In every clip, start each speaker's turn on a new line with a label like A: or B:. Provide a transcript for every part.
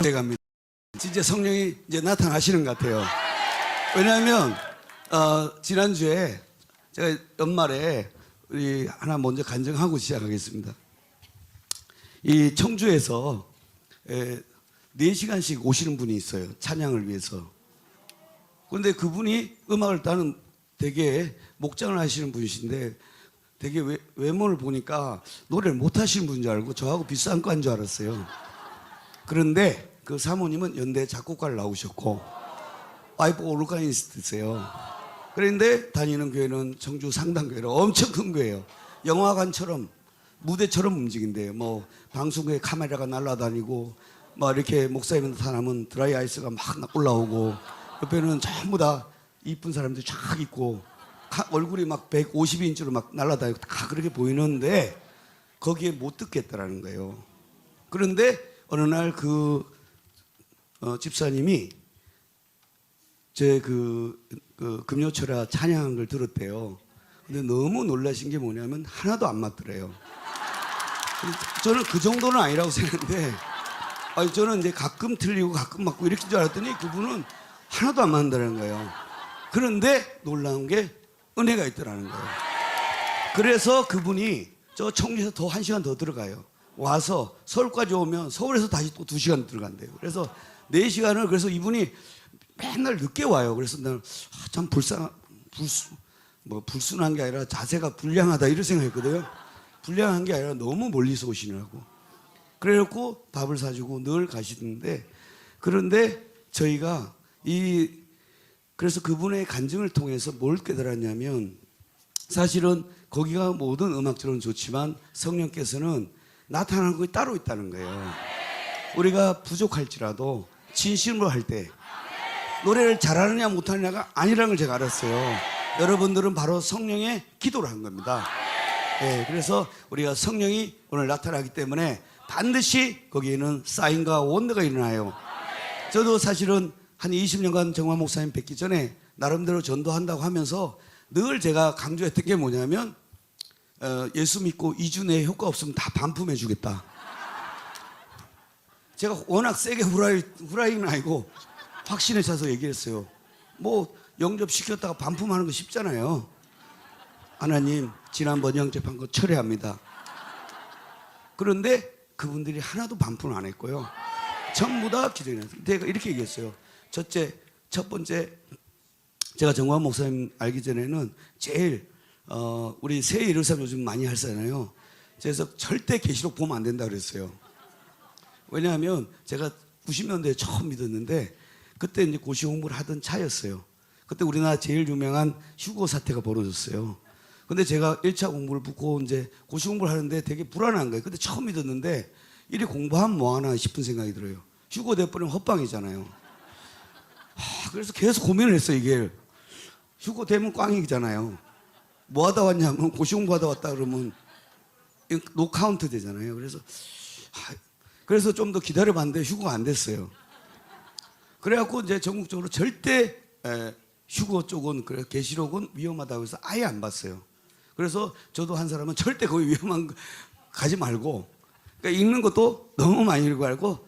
A: 돼갑니다. 진짜 성령이 이제 나타나시는 것 같아요. 왜냐하면 지난주에 제가 연말에 우리 하나 먼저 간증하고 시작하겠습니다. 이 청주에서 4시간씩 오시는 분이 있어요. 찬양을 위해서. 그런데 그분이 음악을 따는 되게 목장을 하시는 분이신데 되게 외모를 보니까 노래를 못 하시는 분인 줄 알고 저하고 비슷한 과인 줄 알았어요. 그런데 그 사모님은 연대 작곡가를 나오셨고 와이프가 오르가니스트세요. 그런데 다니는 교회는 청주 상당교회로 엄청 큰 교회예요. 영화관처럼 무대처럼 움직인대요. 뭐 방송국에 카메라가 날아다니고 막 이렇게 목사님 나타나면 드라이 아이스가 막 올라오고 옆에는 전부 다 이쁜 사람들이 쫙 있고 얼굴이 막 150인치로 막 날아다니고 다 그렇게 보이는데 거기에 못 듣겠다라는 거예요. 그런데 어느 날 집사님이 제 금요철야 찬양을 들었대요. 근데 너무 놀라신 게 뭐냐면 하나도 안 맞더래요. 저는 그 정도는 아니라고 생각했는데 저는 이제 가끔 틀리고 가끔 맞고 이렇게 줄 알았더니 그분은 하나도 안 맞는다는 거예요. 그런데 놀라운 게 은혜가 있더라는 거예요. 그래서 그분이 저 청주에서 더 1시간 더 들어가요. 와서 서울까지 오면 서울에서 다시 또 2시간 들어간대요. 그래서 4시간을 그래서 이분이 맨날 늦게 와요. 그래서 나는 참 불순한 게 아니라 자세가 불량하다 이런 생각했거든요. 불량한 게 아니라 너무 멀리서 오시느라고. 그래갖고 밥을 사주고 늘 가시는데 그런데 저희가 그래서 그분의 간증을 통해서 뭘 깨달았냐면 사실은 거기가 모든 음악처럼 좋지만 성령께서는 나타나는 것이 따로 있다는 거예요. 우리가 부족할지라도 진심으로 할 때 노래를 잘하느냐 못하느냐가 아니라는 걸 제가 알았어요. 여러분들은 바로 성령의 기도를 한 겁니다. 네, 그래서 우리가 성령이 오늘 나타나기 때문에 반드시 거기에는 사인과 원더가 일어나요. 저도 사실은 한 20년간 정화 목사님 뵙기 전에 나름대로 전도한다고 하면서 늘 제가 강조했던 게 뭐냐면 예수 믿고 2주 내에 효과 없으면 다 반품해 주겠다. 제가 워낙 세게 후라이는 아니고 확신에 차서 얘기했어요. 뭐 영접시켰다가 반품하는 거 쉽잖아요. 하나님 지난번 영접한 거 철회합니다. 그런데 그분들이 하나도 반품을 안 했고요. 전부 다 기적이 났어요. 제가 이렇게 얘기했어요. 첫 번째 제가 정광 목사님 알기 전에는 제일 우리 새 예루살렘 요즘 많이 하잖아요. 그래서 절대 계시록 보면 안 된다 그랬어요. 왜냐하면 제가 90년대에 처음 믿었는데 그때 이제 고시 공부를 하던 차였어요. 그때 우리나라 제일 유명한 휴고 사태가 벌어졌어요. 근데 제가 1차 공부를 붙고 이제 고시 공부를 하는데 되게 불안한 거예요. 근데 처음 믿었는데 이리 공부하면 뭐하나 싶은 생각이 들어요. 휴고 돼버리면 헛방이잖아요. 그래서 계속 고민을 했어요. 이게 휴고 되면 꽝이잖아요. 뭐 하다 왔냐면 고시 공부하다 왔다 그러면 노 카운트 되잖아요. 그래서 좀 더 기다려봤는데 휴고가 안 됐어요. 그래갖고 이제 전국적으로 절대 휴고 쪽은 그래 계시록은 위험하다고 해서 아예 안 봤어요. 그래서 저도 한 사람은 절대 거기 위험한 거 가지 말고 그러니까 읽는 것도 너무 많이 읽고 알고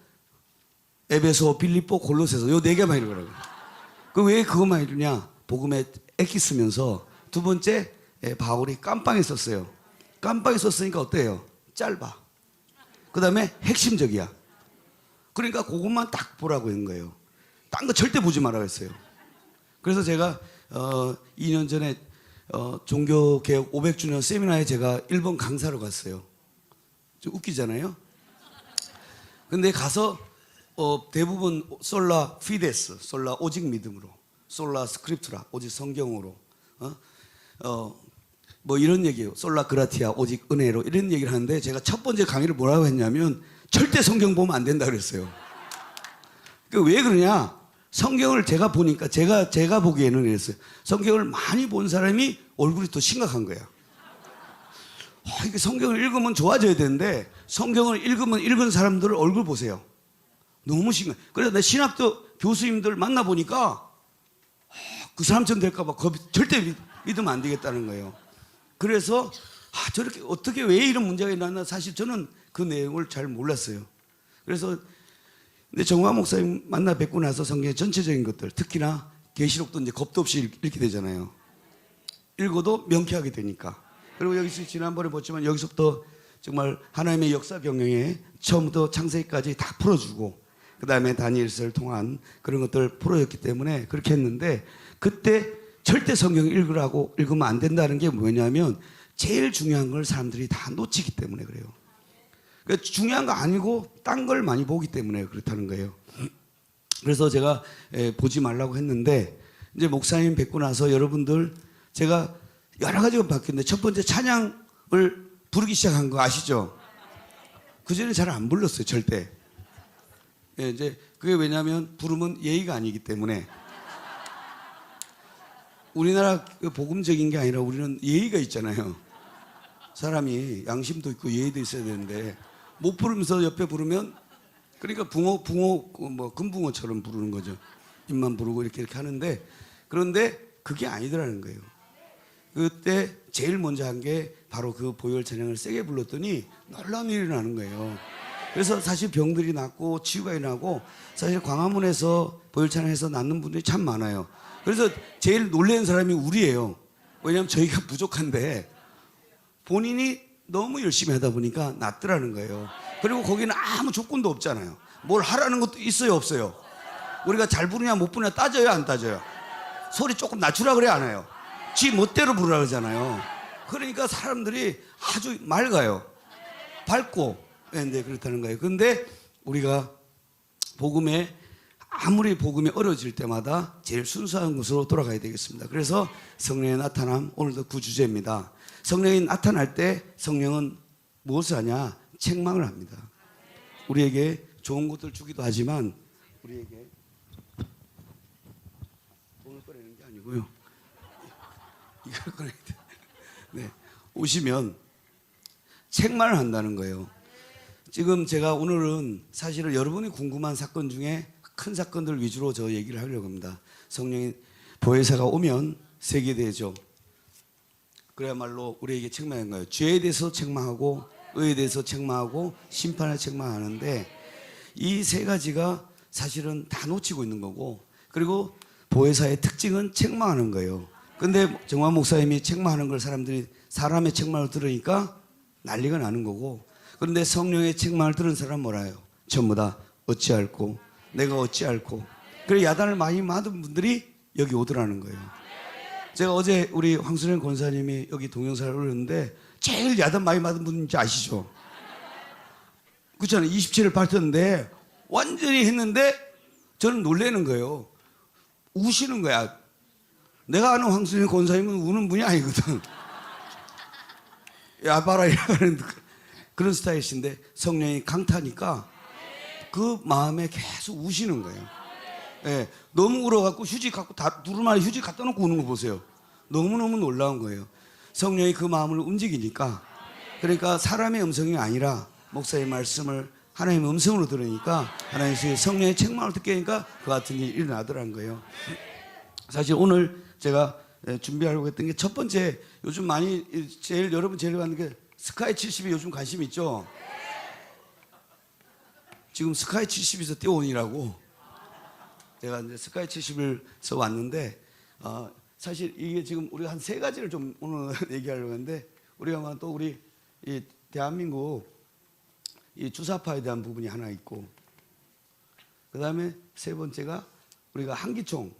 A: 에베소, 빌립보, 골로새서 요 4개만 읽으라고. 왜 그것만 읽느냐? 복음에 애기 쓰면서 두 번째 바울이 깜빵에 썼어요. 깜빵에 썼으니까 어때요? 짧아. 그 다음에 핵심적이야. 그러니까 그것만 딱 보라고 한 거예요. 딴 거 절대 보지 말라고 했어요. 그래서 제가 2년 전에 종교개혁 500주년 세미나에 제가 일본 강사로 갔어요. 좀 웃기잖아요. 근데 가서 대부분 솔라 피데스, 솔라 오직 믿음으로, 솔라 스크립투라 오직 성경으로, 뭐 이런 얘기예요. 솔라 그라티아 오직 은혜로 이런 얘기를 하는데 제가 첫 번째 강의를 뭐라고 했냐면 절대 성경 보면 안 된다 그랬어요. 왜 그러냐? 성경을 제가 보니까 제가 보기에는 그랬어요. 성경을 많이 본 사람이 얼굴이 더 심각한 거야. 이게 성경을 읽으면 좋아져야 되는데 성경을 읽으면 읽은 사람들 얼굴 보세요. 너무 심각해. 그래서 내 신학교 교수님들 만나보니까 그 사람처럼 될까봐 절대 믿으면 안 되겠다는 거예요. 그래서 저렇게 어떻게 왜 이런 문제가 일어났나 사실 저는 그 내용을 잘 몰랐어요. 그래서 근데 정화 목사님 만나 뵙고 나서 성경의 전체적인 것들, 특히나 계시록도 이제 겁도 없이 읽게 되잖아요. 읽어도 명쾌하게 되니까. 그리고 여기서 지난번에 봤지만 여기서부터 정말 하나님의 역사 경영에 처음부터 창세기까지 다 풀어주고 그 다음에 다니엘서를 통한 그런 것들 풀어줬기 때문에 그렇게 했는데, 그때 절대 성경 읽으라고 읽으면 안 된다는 게 뭐냐면 제일 중요한 걸 사람들이 다 놓치기 때문에 그래요. 그러니까 중요한 거 아니고 딴 걸 많이 보기 때문에 그렇다는 거예요. 그래서 제가 보지 말라고 했는데, 이제 목사님 뵙고 나서 여러분들 제가 여러 가지가 바뀌었는데, 첫 번째 찬양을 부르기 시작한 거 아시죠? 그전에 잘 안 불렀어요, 절대. 이제 그게 왜냐하면 부르면 예의가 아니기 때문에. 우리나라 복음적인 게 아니라 우리는 예의가 있잖아요. 사람이 양심도 있고 예의도 있어야 되는데 못 부르면서 옆에 부르면, 그러니까 붕어 뭐 금붕어처럼 부르는 거죠. 입만 부르고 이렇게 하는데, 그런데 그게 아니더라는 거예요. 그때 제일 먼저 한 게 바로 그 보혈 찬양을 세게 불렀더니 놀라운 일이 일어나는 거예요. 그래서 사실 병들이 낫고 치유가 일어나고, 사실 광화문에서 보혈 찬양해서 낫는 분들이 참 많아요. 그래서 제일 놀라는 사람이 우리예요. 왜냐하면 저희가 부족한데 본인이 너무 열심히 하다 보니까 낫더라는 거예요. 그리고 거기는 아무 조건도 없잖아요. 뭘 하라는 것도 있어요, 없어요? 우리가 잘 부르냐 못 부르냐 따져요, 안 따져요? 소리 조금 낮추라 그래, 안 해요? 지 멋대로 부르라 그러잖아요. 그러니까 사람들이 아주 맑아요. 밝고. 네, 그렇다는 거예요. 근데 우리가 복음에, 아무리 복음이 어려워질 때마다 제일 순수한 곳으로 돌아가야 되겠습니다. 그래서 성령의 나타남, 오늘도 그 주제입니다. 성령이 나타날 때 성령은 무엇을 하냐? 책망을 합니다. 우리에게 좋은 것들 주기도 하지만 우리에게 돈을 꺼내는 게 아니고요. 이걸 꺼내야 돼. 네, 오시면 책망을 한다는 거예요. 지금 제가 오늘은 사실은 여러분이 궁금한 사건 중에 큰 사건들 위주로 저 얘기를 하려고 합니다. 성령이 보혜사가 오면 세계대죠. 그야말로 우리에게 책망한 거예요. 죄에 대해서 책망하고 의에 대해서 책망하고 심판에 책망하는데, 이 세 가지가 사실은 다 놓치고 있는 거고, 그리고 보혜사의 특징은 책망하는 거예요. 근데 정화 목사님이 책망하는 걸 사람들이, 사람의 책망을 들으니까 난리가 나는 거고, 그런데 성령의 책망을 들은 사람은 뭐라 해요? 전부 다 어찌할꼬, 내가 어찌할꼬. 그래, 야단을 많이 맞은 분들이 여기 오더라는 거예요. 제가 어제 우리 황순현 권사님이 여기 동영상을 올렸는데 제일 야단 많이 맞은 분인지 아시죠? 그렇잖아요. 27을 밝혔는데 완전히 했는데 저는 놀라는 거예요. 우시는 거야. 내가 아는 황순현 권사님은 우는 분이 아니거든. 야 봐라 이러는 그런 스타일이신데, 성령이 강타니까 그 마음에 계속 우시는 거예요. 예, 너무 울어갖고 휴지 갖고 다 두루마리 휴지 갖다 놓고 우는 거 보세요. 너무너무 놀라운 거예요. 성령이 그 마음을 움직이니까. 그러니까 사람의 음성이 아니라 목사의 말씀을 하나님의 음성으로 들으니까 하나님의 성령의 책망을 듣게 하니까 그 같은 일이 일어나더라는 거예요. 사실 오늘 제가 준비하려고 했던 게, 첫 번째, 요즘 많이 여러분 제일 가는 게 스카이 70이 요즘 관심 있죠? 지금 스카이 70에서 뛰어오니라고 제가 이제 스카이 70에서 왔는데, 사실 이게 지금 우리가 한 세 가지를 좀 오늘 얘기하려고 했는데, 우리가 또 우리 이 대한민국 이 주사파에 대한 부분이 하나 있고, 그 다음에 세 번째가 우리가 한기총,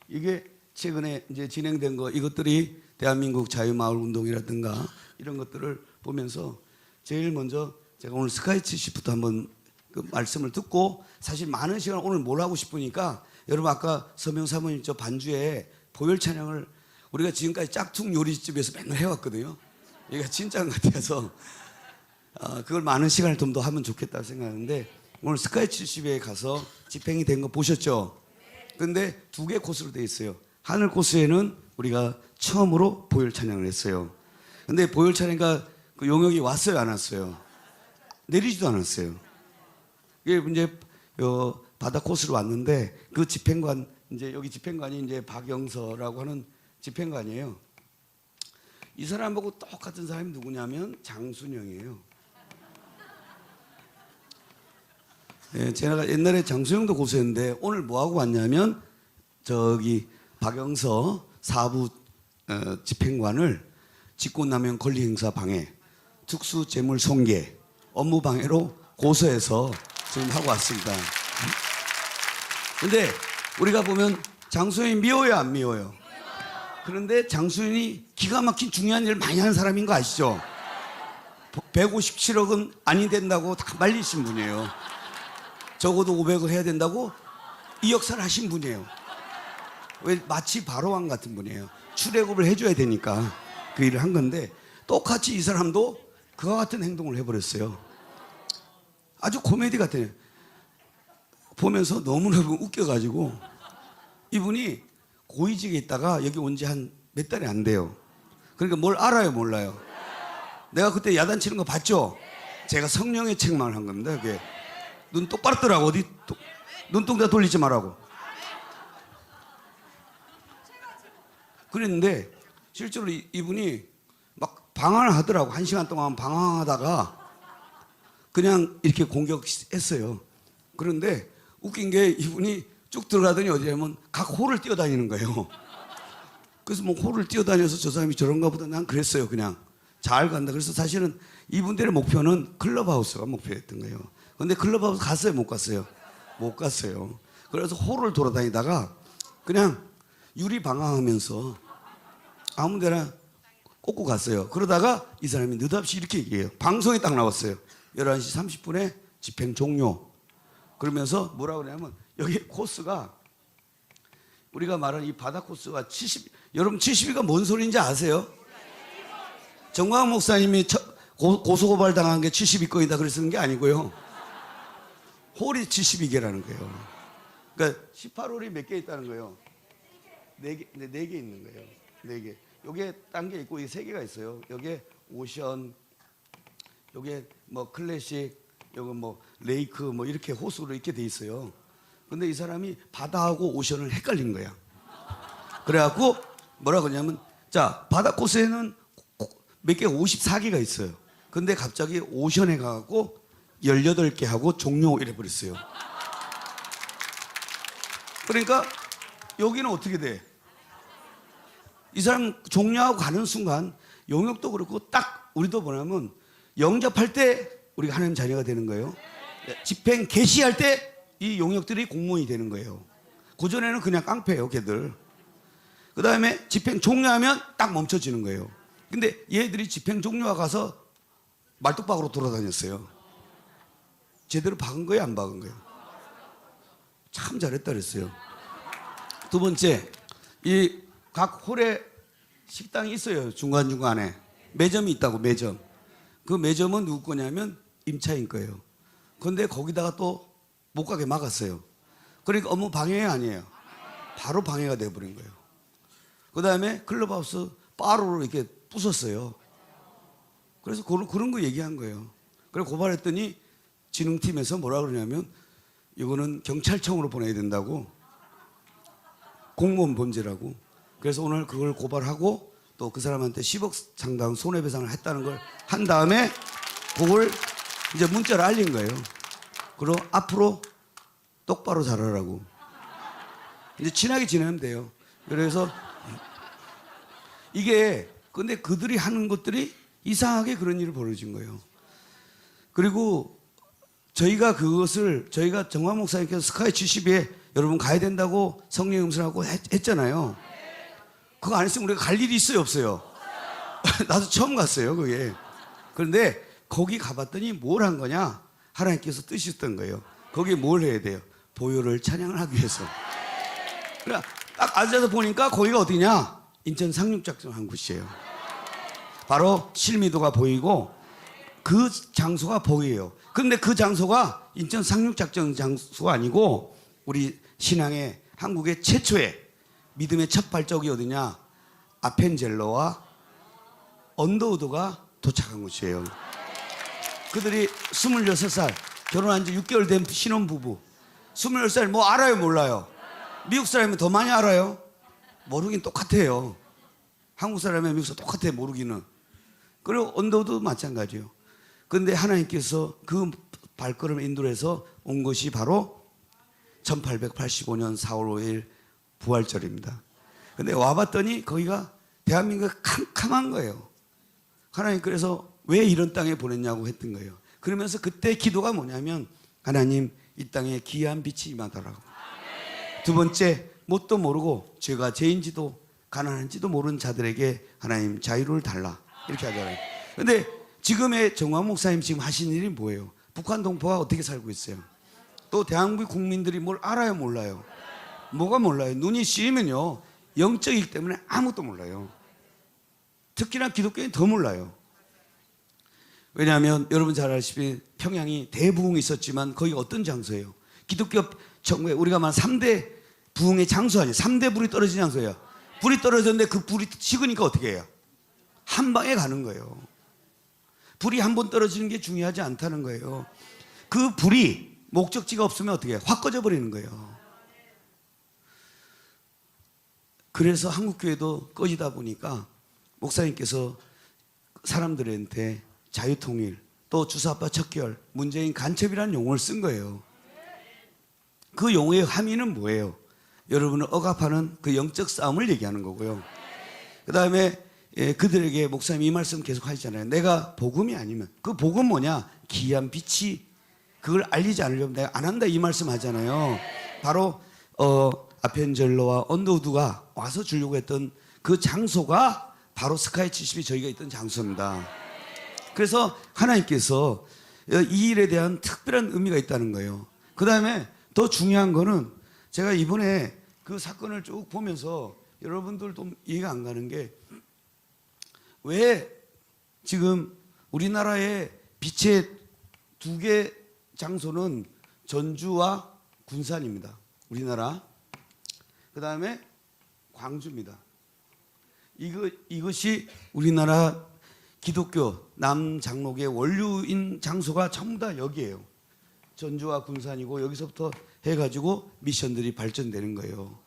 A: 이게 최근에 이제 진행된 거, 이것들이 대한민국 자유마을운동이라든가 이런 것들을 보면서 제일 먼저 제가 오늘 스카이 70부터 한번 그 말씀을 듣고, 사실 많은 시간을 오늘 뭘 하고 싶으니까, 여러분 아까 서명 사모님 저 반주에 보혈 찬양을 우리가 지금까지 짝퉁 요리집에서 맨날 해왔거든요. 이게 진짜인 것 같아서 그걸 많은 시간을 좀 더 하면 좋겠다고 생각하는데, 오늘 스카이 70에 가서 집행이 된 거 보셨죠? 근데 두 개 코스로 되어 있어요. 하늘 코스에는 우리가 처음으로 보혈 찬양을 했어요. 근데 보혈 찬양가 그 용역이 왔어요, 안 왔어요? 내리지도 않았어요. 이게 이제 바다 코스로 왔는데, 그 집행관, 이제 여기 집행관이 이제 박영서라고 하는 집행관이에요. 이 사람하고 똑같은 사람이 누구냐면 장순영이에요. 예, 제가 옛날에 장수영도 고소했는데 오늘 뭐 하고 왔냐면 저기 박영서 사부 집행관을 직권남용 권리행사 방해, 특수재물 손괴, 업무 방해로 고소해서 지금 하고 왔습니다. 근데 우리가 보면 장수영이 미워요, 안 미워요? 그런데 장수영이 기가 막힌 중요한 일을 많이 하는 사람인 거 아시죠? 157억은 아니 된다고 다 말리신 분이에요. 적어도 500억 해야 된다고 이 역사를 하신 분이에요. 왜 마치 바로왕 같은 분이에요. 출애굽을 해줘야 되니까 그 일을 한 건데 똑같이 이 사람도 그와 같은 행동을 해버렸어요. 아주 코미디 같아요. 보면서 너무너무 웃겨가지고 이분이 고위직에 있다가 여기 온 지 한 몇 달이 안 돼요. 그러니까 뭘 알아요, 몰라요? 내가 그때 야단치는 거 봤죠? 제가 성령의 책망을 한 겁니다. 그게 눈 똑바로 뜨라고. 어디 눈동 다 돌리지 말라고. 그랬는데 실제로 이분이 막 방황을 하더라고. 1시간 동안 방황하다가 그냥 이렇게 공격했어요. 그런데 웃긴 게 이분이 쭉 들어가더니 어디냐면 각 홀을 뛰어다니는 거예요. 그래서 뭐 홀을 뛰어다녀서 저 사람이 저런가 보다 난 그랬어요. 그냥 잘 간다. 그래서 사실은 이분들의 목표는 클럽하우스가 목표였던 거예요. 근데 클럽하우스 갔어요? 못 갔어요? 못 갔어요. 그래서 홀을 돌아다니다가 그냥 유리 방황하면서 아무 데나 꽂고 갔어요. 그러다가 이 사람이 느닷없이 이렇게 얘기해요. 방송에 딱 나왔어요. 11시 30분에 집행 종료. 그러면서 뭐라고 그러냐면 여기 코스가 우리가 말하는 이 바다 코스가 70, 여러분 70이가 뭔 소리인지 아세요? 정광훈 목사님이 고소고발 당한 게 72건이다 그래서 그런 게 아니고요. 홀이 72개라는 거예요. 그러니까 18홀이 몇 개 있다는 거예요? 4개 있는 거예요. 4개. 요게 딴 게 있고 이게 3개가 있어요. 요게 오션, 요게 뭐 클래식, 요거 뭐 레이크 뭐 이렇게 호수로 이렇게 돼 있어요. 근데 이 사람이 바다하고 오션을 헷갈린 거야. 그래갖고 뭐라 그러냐면 자, 바다 코스에는 몇 개가 54개가 있어요. 근데 갑자기 오션에 가갖고 18개 하고 종료 이래 버렸어요. 그러니까 여기는 어떻게 돼? 이 사람 종료하고 가는 순간 용역도 그렇고 딱 우리도 뭐냐면 영접할 때 우리가 하나님 자녀가 되는 거예요. 집행 개시할 때 이 용역들이 공무원이 되는 거예요. 그전에는 그냥 깡패예요, 걔들. 그 다음에 집행 종료하면 딱 멈춰지는 거예요. 근데 얘들이 집행 종료하고 가서 말뚝박으로 돌아다녔어요. 제대로 박은 거예요, 안 박은 거예요? 참 잘했다 그랬어요. 두 번째, 이 각 홀에 식당이 있어요. 중간중간에. 매점이 있다고, 매점. 그 매점은 누구 거냐면 임차인 거예요. 그런데 거기다가 또 못 가게 막았어요. 그러니까 업무 방해 아니에요. 바로 방해가 돼버린 거예요. 그 다음에 클럽하우스 바로로 이렇게 부쉈어요. 그래서 그런 거 얘기한 거예요. 그래서 고발했더니 진흥팀에서 뭐라 그러냐면 이거는 경찰청으로 보내야 된다고. 공무원 범죄라고. 그래서 오늘 그걸 고발하고 또 그 사람한테 10억 상당 손해배상을 했다는 걸 한 다음에 그걸 이제 문자를 알린 거예요. 그리고 앞으로 똑바로 잘하라고. 이제 친하게 지내면 돼요. 그래서 이게 근데 그들이 하는 것들이 이상하게 그런 일이 벌어진 거예요. 그리고 저희가 정광 목사님께서 스카이 70에 여러분 가야 된다고 성령 음성하고 했잖아요. 그거 안 했으면 우리가 갈 일이 있어요, 없어요? 나도 처음 갔어요, 그게. 그런데 거기 가봤더니 뭘 한 거냐? 하나님께서 뜻이었던 거예요. 거기에 뭘 해야 돼요? 보혈을 찬양을 하기 위해서. 그래, 딱 앉아서 보니까 거기가 어디냐? 인천 상륙작전 한 곳이에요. 바로 실미도가 보이고 그 장소가 보여요. 그런데 그 장소가 인천 상륙작전 장소가 아니고 우리 신앙의 한국의 최초의 믿음의 첫 발자국이 어디냐? 아펜젤로와 언더우드가 도착한 곳이에요. 그들이 26살, 결혼한 지 6개월 된 신혼부부. 26살 뭐 알아요, 몰라요? 미국 사람이 더 많이 알아요? 모르긴 똑같아요. 한국 사람이랑 미국 사람 똑같아요, 모르기는. 그리고 언더우드도 마찬가지예요. 그런데 하나님께서 그 발걸음을 인도해서 온 것이 바로 1885년 4월 5일 부활절입니다. 근데 와봤더니 거기가 대한민국이 캄캄한 거예요. 하나님 그래서 왜 이런 땅에 보냈냐고 했던 거예요. 그러면서 그때 기도가 뭐냐면 하나님 이 땅에 귀한 빛이 임하더라고. 두 번째 뭣도 모르고 죄가 죄인지도 가난한지도 모르는 자들에게 하나님 자유를 달라 이렇게 하잖아요. 근데 지금의 정광 목사님 지금 하신 일이 뭐예요? 북한 동포가 어떻게 살고 있어요? 또 대한민국 국민들이 뭘 알아요 몰라요? 뭐가 몰라요? 눈이 씌이면요 영적이기 때문에 아무것도 몰라요. 특히나 기독교인 더 몰라요. 왜냐하면 여러분 잘 아시다시피 평양이 대부흥이 있었지만 거기가 어떤 장소예요? 기독교 정부에 우리가 말한 3대 부흥의 장소 아니에요. 3대 불이 떨어진 장소예요. 불이 떨어졌는데 그 불이 식으니까 어떻게 해요? 한 방에 가는 거예요. 불이 한 번 떨어지는 게 중요하지 않다는 거예요. 그 불이 목적지가 없으면 어떻게 해요? 확 꺼져버리는 거예요. 그래서 한국교회도 꺼지다 보니까 목사님께서 사람들한테 자유통일, 또 주사파 척결, 문재인 간첩이라는 용어를 쓴 거예요. 그 용어의 함의는 뭐예요? 여러분을 억압하는 그 영적 싸움을 얘기하는 거고요. 그 다음에 그들에게 목사님이 이 말씀 계속 하시잖아요. 내가 복음이 아니면 그 복음 뭐냐? 귀한 빛이 그걸 알리지 않으려면 내가 안 한다 이 말씀 하잖아요. 바로 아펜젤러와 언더우드가 와서 주려고 했던 그 장소가 바로 스카이 70이 저희가 있던 장소입니다. 그래서 하나님께서 이 일에 대한 특별한 의미가 있다는 거예요. 그 다음에 더 중요한 거는 제가 이번에 그 사건을 쭉 보면서 여러분들도 이해가 안 가는 게 왜 지금 우리나라의 빛의 두 개 장소는 전주와 군산입니다. 우리나라. 그 다음에 광주입니다. 이것이 우리나라 기독교 남장로계 원류인 장소가 전부 다 여기에요. 전주와 군산이고 여기서부터 해가지고 미션들이 발전되는 거예요.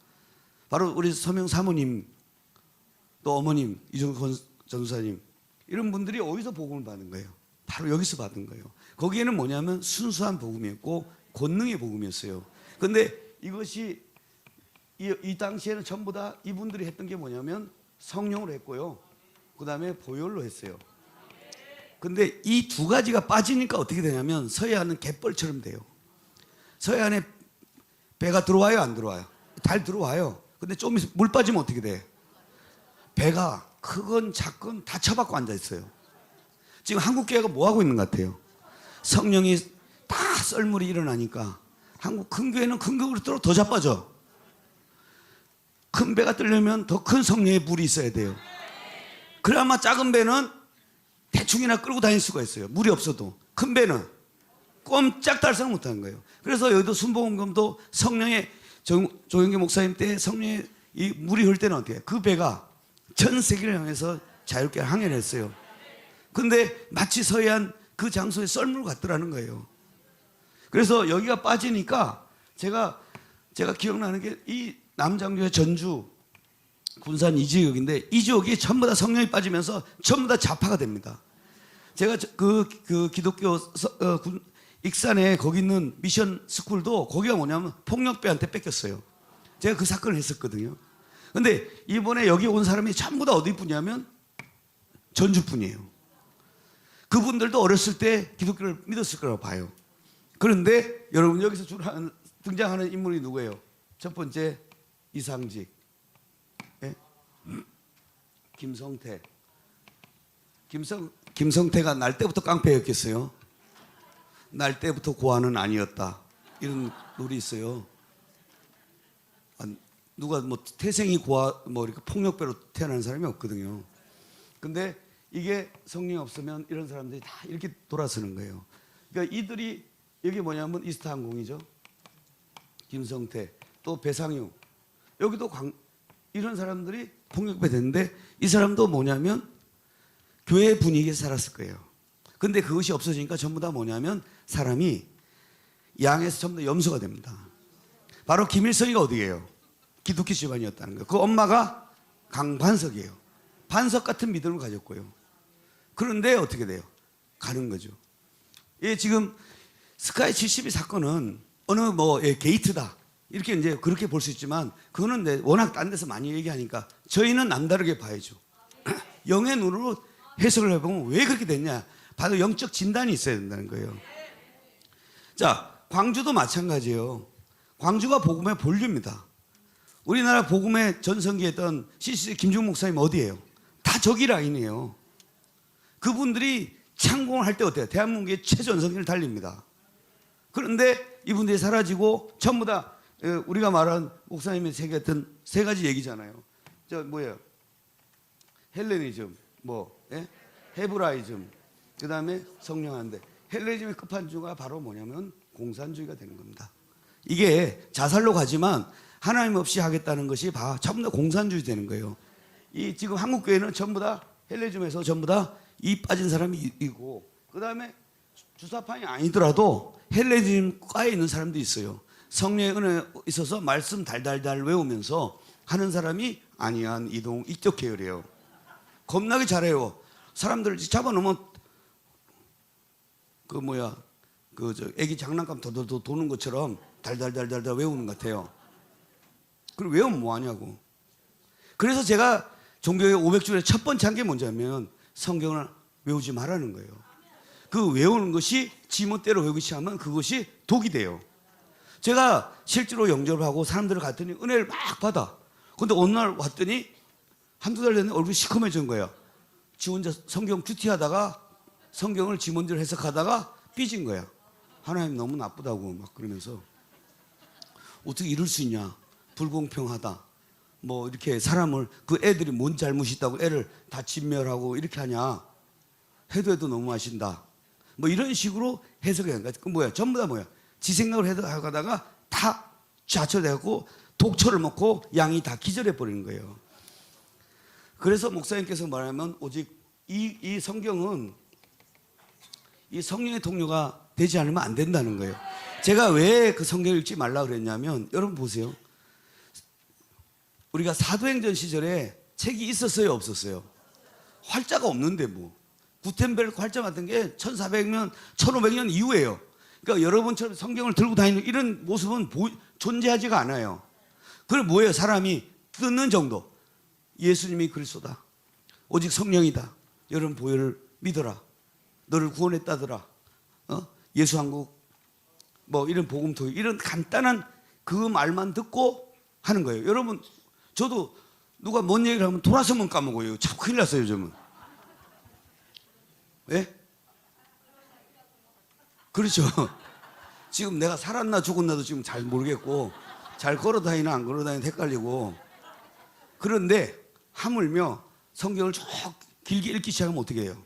A: 바로 우리 서명 사모님 또 어머님 이종건 전사님 이런 분들이 어디서 복음을 받은 거예요? 바로 여기서 받은 거예요. 거기에는 뭐냐면 순수한 복음이었고 권능의 복음이었어요. 근데 이것이 이 당시에는 전부 다 이분들이 했던 게 뭐냐면 성령으로 했고요. 그 다음에 보혈로 했어요. 근데 이 두 가지가 빠지니까 어떻게 되냐면 서해안은 갯벌처럼 돼요. 서해안에 배가 들어와요, 안 들어와요? 잘 들어와요. 근데 좀 있으면 물 빠지면 어떻게 돼? 배가 크건 작건 다 처박고 앉아 있어요. 지금 한국 교회가 뭐 하고 있는 것 같아요? 성령이 다 썰물이 일어나니까 한국 큰 교회는 큰 교회로 더 자빠져. 큰 배가 뜨려면 더 큰 성령의 물이 있어야 돼요. 그래야만 작은 배는 대충이나 끌고 다닐 수가 있어요. 물이 없어도. 큰 배는 꼼짝달싹 못하는 거예요. 그래서 여기도 순복음금도 성령의 조영기 목사님 때 성령의 이 물이 흘 때는 어떻게 해요? 그 배가 전 세계를 향해서 자유롭게 항해를 했어요. 근데 마치 서해안 그 장소에 썰물 같더라는 거예요. 그래서 여기가 빠지니까 제가 기억나는 게 이 남장교회 전주 군산 이 지역인데 이 지역이 전부 다 성령이 빠지면서 전부 다 좌파가 됩니다. 제가 그 기독교 익산에 거기 있는 미션 스쿨도 거기가 뭐냐면 폭력배한테 뺏겼어요. 제가 그 사건을 했었거든요. 근데 이번에 여기 온 사람이 전부 다 어디 분이냐면 전주 분이에요. 그분들도 어렸을 때 기독교를 믿었을 거라고 봐요. 그런데 여러분 여기서 등장하는 인물이 누구예요? 첫 번째 이상직, 네? 김성태. 김성태가 날 때부터 깡패였겠어요? 날 때부터 고아는 아니었다. 이런 놀이 있어요. 누가 뭐 태생이 고아 뭐 이렇게 폭력배로 태어난 사람이 없거든요. 근데 이게 성령이 없으면 이런 사람들이 다 이렇게 돌아서는 거예요. 그러니까 이들이 여기 뭐냐면 이스타항공이죠. 김성태 또 배상유 여기도 이런 사람들이 폭력배 됐는데 이 사람도 뭐냐면 교회 분위기에 살았을 거예요. 근데 그것이 없어지니까 전부 다 뭐냐면 사람이 양에서 전부 다 염소가 됩니다. 바로 김일성이가 어디예요? 기독교 집안이었다는 거예요. 그 엄마가 강반석이에요. 반석 같은 믿음을 가졌고요. 그런데 어떻게 돼요? 가는 거죠. 예, 지금 스카이 72 사건은 어느 뭐 게이트다 이렇게 이제 그렇게 볼 수 있지만 그거는 워낙 딴 데서 많이 얘기하니까 저희는 남다르게 봐야죠. 영의 눈으로 해석을 해보면 왜 그렇게 됐냐? 바로 영적 진단이 있어야 된다는 거예요. 자, 광주도 마찬가지예요. 광주가 복음의 본류입니다. 우리나라 복음의 전성기했던 CCC 김중 목사님 어디예요? 다 저기 라인이에요. 그분들이 창공을 할 때 어때요? 대한민국의 최전성기를 달립니다. 그런데 이분들이 사라지고 전부 다 우리가 말한 목사님이 새겼던 세 가지 얘기잖아요. 저 뭐예요? 헬레니즘, 헤브라이즘, 그 다음에 성령한데 헬레니즘의 끝판주가 바로 뭐냐면 공산주의가 되는 겁니다. 이게 자살로 가지만 하나님 없이 하겠다는 것이 전부 다 공산주의 되는 거예요. 이 지금 한국 교회는 전부 다 헬레니즘에서 전부 다 이 빠진 사람이 있고, 그 다음에 주사파이 아니더라도 헬레니즘과에 있는 사람도 있어요. 성령의 은혜 있어서 말씀 달달달 외우면서 하는 사람이 안희안, 이동 이쪽 계열이에요. 겁나게 잘해요. 사람들 잡아놓으면 애기 장난감 더더더 도는 것처럼 달달달달달 외우는 것 같아요. 그리고 외우면 뭐하냐고. 그래서 제가 종교의 500주년의 첫 번째 한 게 뭐냐면 성경을 외우지 말라는 거예요. 그 외우는 것이 지멋대로 외우기 시작하면 그것이 독이 돼요. 제가 실제로 영접을 하고 사람들을 갔더니 은혜를 막 받아. 근데 어느 날 왔더니 한두 달 됐는데 얼굴이 시커매진 거예요. 지 혼자 성경 큐티하다가 성경을 지 먼저 해석하다가 삐진 거야. 하나님 너무 나쁘다고 막 그러면서 어떻게 이럴 수 있냐. 불공평하다. 뭐 이렇게 사람을 그 애들이 뭔 잘못이 있다고 애를 다 진멸하고 이렇게 하냐. 해도 너무 하신다. 뭐 이런 식으로 해석이 하는 거야. 그 뭐야? 전부 다 뭐야? 지 생각을 해가다가 다 좌초되고 독초를 먹고 양이 다 기절해 버리는 거예요. 그래서 목사님께서 말하면 오직 이 성경은 이 성령의 통로가 되지 않으면 안 된다는 거예요. 제가 왜 그 성경을 읽지 말라 그랬냐면 여러분 보세요. 우리가 사도행전 시절에 책이 있었어요, 없었어요? 활자가 없는데 뭐. 구텐베르크 활자 같은 게 1400년, 1500년 이후에요. 그러니까 여러분처럼 성경을 들고 다니는 이런 모습은 존재하지가 않아요. 그럼 뭐예요? 사람이 듣는 정도. 예수님이 그리스도다. 오직 성령이다. 여러분 보혈을 믿어라. 너를 구원했다더라. 예수 한국 뭐 이런 복음토 이런 간단한 그 말만 듣고 하는 거예요. 여러분 저도 누가 뭔 얘기를 하면 돌아서면 까먹어요. 참 큰일 났어요 요즘은. 왜? 그렇죠. 지금 내가 살았나 죽었나도 지금 잘 모르겠고 잘 걸어다니나 안 걸어다니나 헷갈리고. 그런데 하물며 성경을 쭉 길게 읽기 시작하면 어떻게 해요?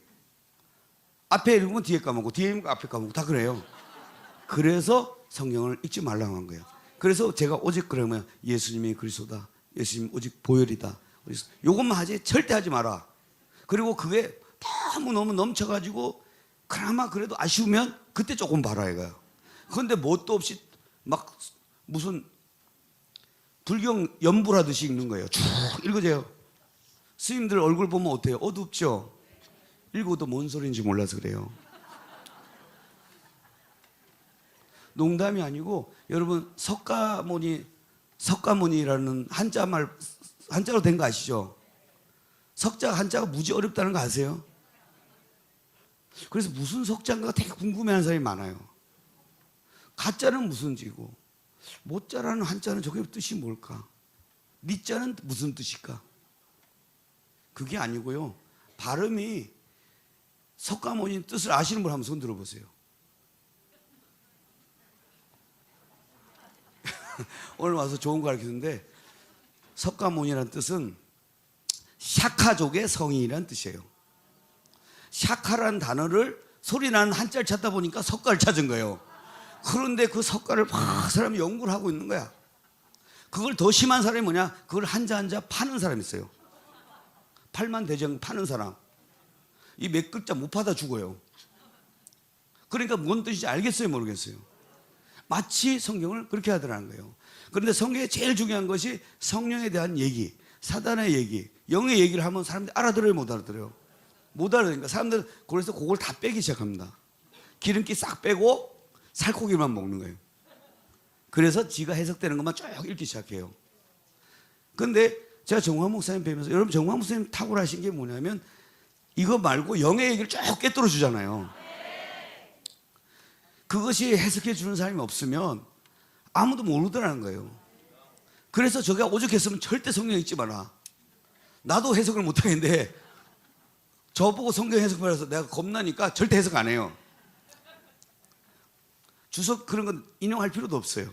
A: 앞에 읽으면 뒤에 까먹고 뒤에 읽으면 앞에 까먹고 다 그래요. 그래서 성경을 읽지 말라고 한 거예요. 그래서 제가 오직 그러면 예수님이 그리스도다. 예수님 오직 보혈이다. 요것만 하지 절대 하지 마라. 그리고 그게 너무너무 넘쳐가지고 그나마 그래도 아쉬우면 그때 조금 봐라 이거야. 그런데 뭣도 없이 막 무슨 불경 연불하듯이 읽는 거예요. 쭉 읽어져요. 스님들 얼굴 보면 어때요? 어둡죠? 읽어도 뭔 소리인지 몰라서 그래요. 농담이 아니고 여러분 석가모니라는 한자로 된 거 아시죠? 한자가 무지 어렵다는 거 아세요? 그래서 무슨 석자인가 되게 궁금해하는 사람이 많아요. 가자는 무슨 지고 모자라는 한자는 저게 뜻이 뭘까? 니자는 무슨 뜻일까? 그게 아니고요. 발음이 석가모니 뜻을 아시는 분 한번 손 들어보세요. 오늘 와서 좋은 거 가르치는데 석가모니라는 뜻은 샤카족의 성인이라는 뜻이에요. 샤카라는 단어를 소리나는 한자를 찾다 보니까 석가를 찾은 거예요. 그런데 그 석가를 막 사람이 연구를 하고 있는 거야. 그걸 더 심한 사람이 뭐냐? 그걸 한자 한자 파는 사람이 있어요. 팔만대장 파는 사람. 이 몇 글자 못 받아 죽어요. 그러니까 뭔 뜻인지 알겠어요, 모르겠어요? 마치 성경을 그렇게 하더라는 거예요. 그런데 성경에 제일 중요한 것이 성령에 대한 얘기, 사단의 얘기, 영의 얘기를 하면 사람들이 알아들어요, 못 알아들어요? 못 알아들으니까 사람들은 그래서 그걸 다 빼기 시작합니다. 기름기 싹 빼고 살코기만 먹는 거예요. 그래서 지가 해석되는 것만 쭉 읽기 시작해요. 근데 제가 정광 목사님 뵈면서 여러분 정광 목사님 탁월하신 게 뭐냐면 이거 말고 영의 얘기를 쭉 꿰뚫어 주잖아요. 그것이 해석해 주는 사람이 없으면 아무도 모르더라는 거예요. 그래서 저가 오죽했으면 절대 성경 읽지 마라. 나도 해석을 못하겠는데 저보고 성경 해석하라서 내가 겁나니까 절대 해석 안 해요. 주석 그런 건 인용할 필요도 없어요.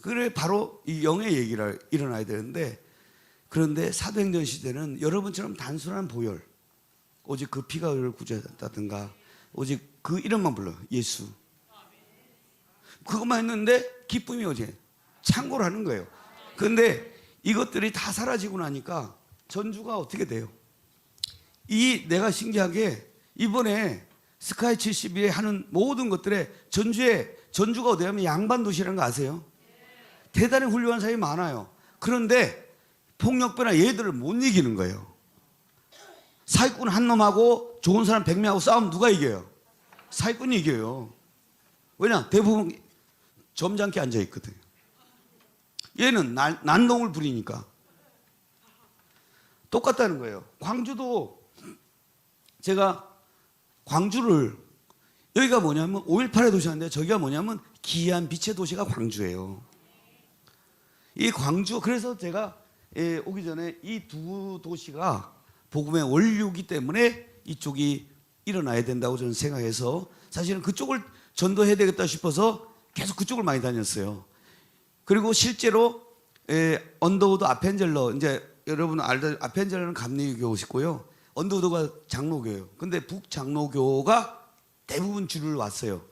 A: 그래 바로 이 영의 얘기가 일어나야 되는데, 그런데 사도행전 시대는 여러분처럼 단순한 보혈, 오직 그 피가 우리를 구제했다든가 오직 그 이름만 불러요. 예수. 그것만 했는데 기쁨이 오지. 창고를 하는 거예요. 그런데 이것들이 다 사라지고 나니까 전주가 어떻게 돼요? 내가 신기하게 이번에 스카이 72에 하는 모든 것들에 전주가 어디냐면 양반 도시라는 거 아세요? 대단히 훌륭한 사람이 많아요. 그런데 폭력배나 얘들을 못 이기는 거예요. 사기꾼 한 놈하고 좋은 사람 100명하고 싸우면 누가 이겨요? 사기꾼이 이겨요. 왜냐? 대부분 점잖게 앉아있거든요. 얘는 난동을 부리니까. 똑같다는 거예요. 광주도 제가 광주를, 여기가 뭐냐면 5.18의 도시인데 저기가 뭐냐면 기이한 빛의 도시가 광주예요. 이 광주, 그래서 제가 오기 전에 이 두 도시가 복음의 원류이기 때문에 이쪽이 일어나야 된다고 저는 생각해서 사실은 그쪽을 전도해야 되겠다 싶어서 계속 그쪽을 많이 다녔어요. 그리고 실제로 언더우드 아펜젤러, 이제 여러분 알다시피 아펜젤러는 감리교시고요. 언더우드가 장로교예요. 근데 북장로교가 대부분 줄을 왔어요.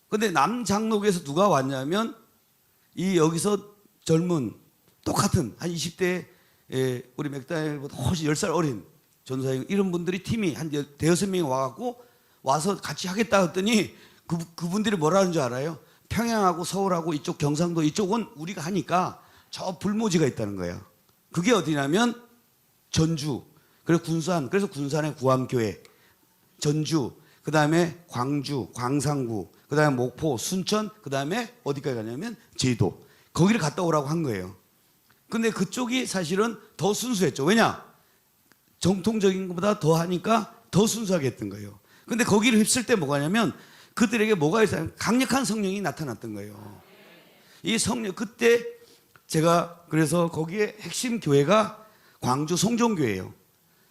A: 근데 남장로교에서 누가 왔냐면 여기서 젊은 똑같은 한 20대 우리 맥다니엘보다 훨씬 10살 어린 전도사님 이런 분들이 팀이 한 대여섯 명이 와서 같이 하겠다 했더니 그분들이 뭐라 하는 줄 알아요? 평양하고 서울하고 이쪽 경상도 이쪽은 우리가 하니까 저 불모지가 있다는 거예요. 그게 어디냐면 전주, 그리고 군산, 그래서 군산의 구암교회, 전주, 그 다음에 광주, 광산구, 그 다음에 목포, 순천, 그 다음에 어디까지 가냐면 제도. 거기를 갔다 오라고 한 거예요. 근데 그쪽이 사실은 더 순수했죠. 왜냐? 정통적인 것보다 더 하니까 더 순수하게 했던 거예요. 근데 거기를 휩쓸 때 뭐가 냐면 그들에게 뭐가 있어요? 강력한 성령이 나타났던 거예요. 이 성령, 그때 제가 그래서 거기에 핵심 교회가 광주 송정교회예요.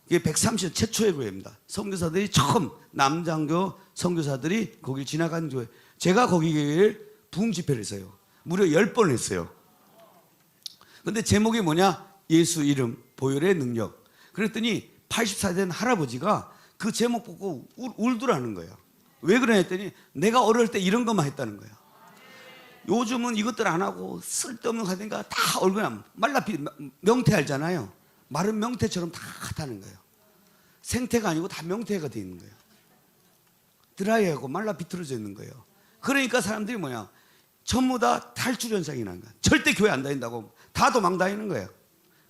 A: 이게 130년 최초의 교회입니다. 선교사들이 처음 남장교 선교사들이 거길 지나간 교회. 제가 거기 교회를 부흥 집회를 했어요. 무려 10번 했어요. 근데 제목이 뭐냐? 예수 이름, 보혈의 능력. 그랬더니 80살 된 할아버지가 그 제목 보고 울더라는 거예요. 왜 그러냐 했더니 내가 어릴 때 이런 것만 했다는 거예요. 요즘은 이것들 안 하고 쓸데없는 거 하니까 다 얼굴이 명태 알잖아요. 마른 명태처럼 다 하다는 거예요. 생태가 아니고 다 명태가 돼 있는 거예요. 드라이하고 말라 비틀어져 있는 거예요. 그러니까 사람들이 뭐냐? 전부 다 탈출 현상이 난 거야. 절대 교회 안 다닌다고 다 도망 다니는 거예요.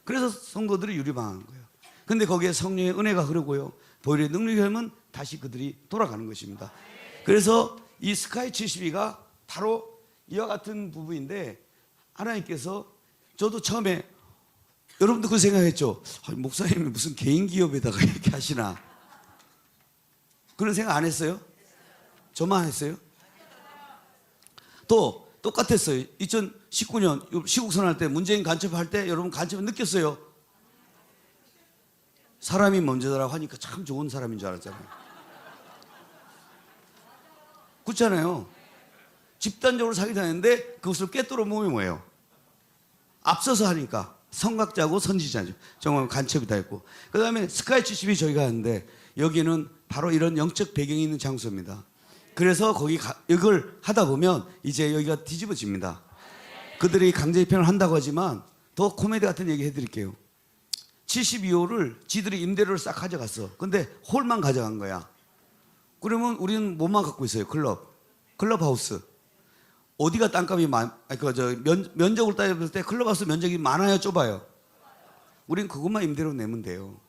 A: 그래서 성도들이 유리방한 거예요. 근데 거기에 성령의 은혜가 흐르고요. 보혈의 능력이 흐르면 다시 그들이 돌아가는 것입니다. 그래서 이 스카이 72가 바로 이와 같은 부분인데 하나님께서 저도 처음에 여러분도 그 생각했죠. 목사님이 무슨 개인 기업에다가 이렇게 하시나. 그런 생각 안 했어요? 저만 했어요? 또 똑같았어요. 2019년 시국선언할 때 문재인 간첩할 때 여러분 간첩을 느꼈어요? 사람이 먼저라고 하니까 참 좋은 사람인 줄 알았잖아요. 그렇잖아요. 집단적으로 사기 당했는데 그것을 꿰뚫어 보면 뭐예요? 앞서서 하니까 선각자고 선지자죠. 정말 간첩이 다 있고. 그 다음에 스카이 72 저희가 하는데 여기는 바로 이런 영적 배경이 있는 장소입니다. 그래서 이걸 하다 보면 이제 여기가 뒤집어집니다. 그들이 강제 입행을 한다고 하지만 더 코미디 같은 얘기 해드릴게요. 72호를 지들이 임대료를 싹 가져갔어. 근데 홀만 가져간 거야. 그러면 우리는 뭐만 갖고 있어요? 클럽하우스. 어디가 땅값이 면적으로 따졌을 때 클럽하우스 면적이 많아요, 좁아요? 우린 그것만 임대료 내면 돼요.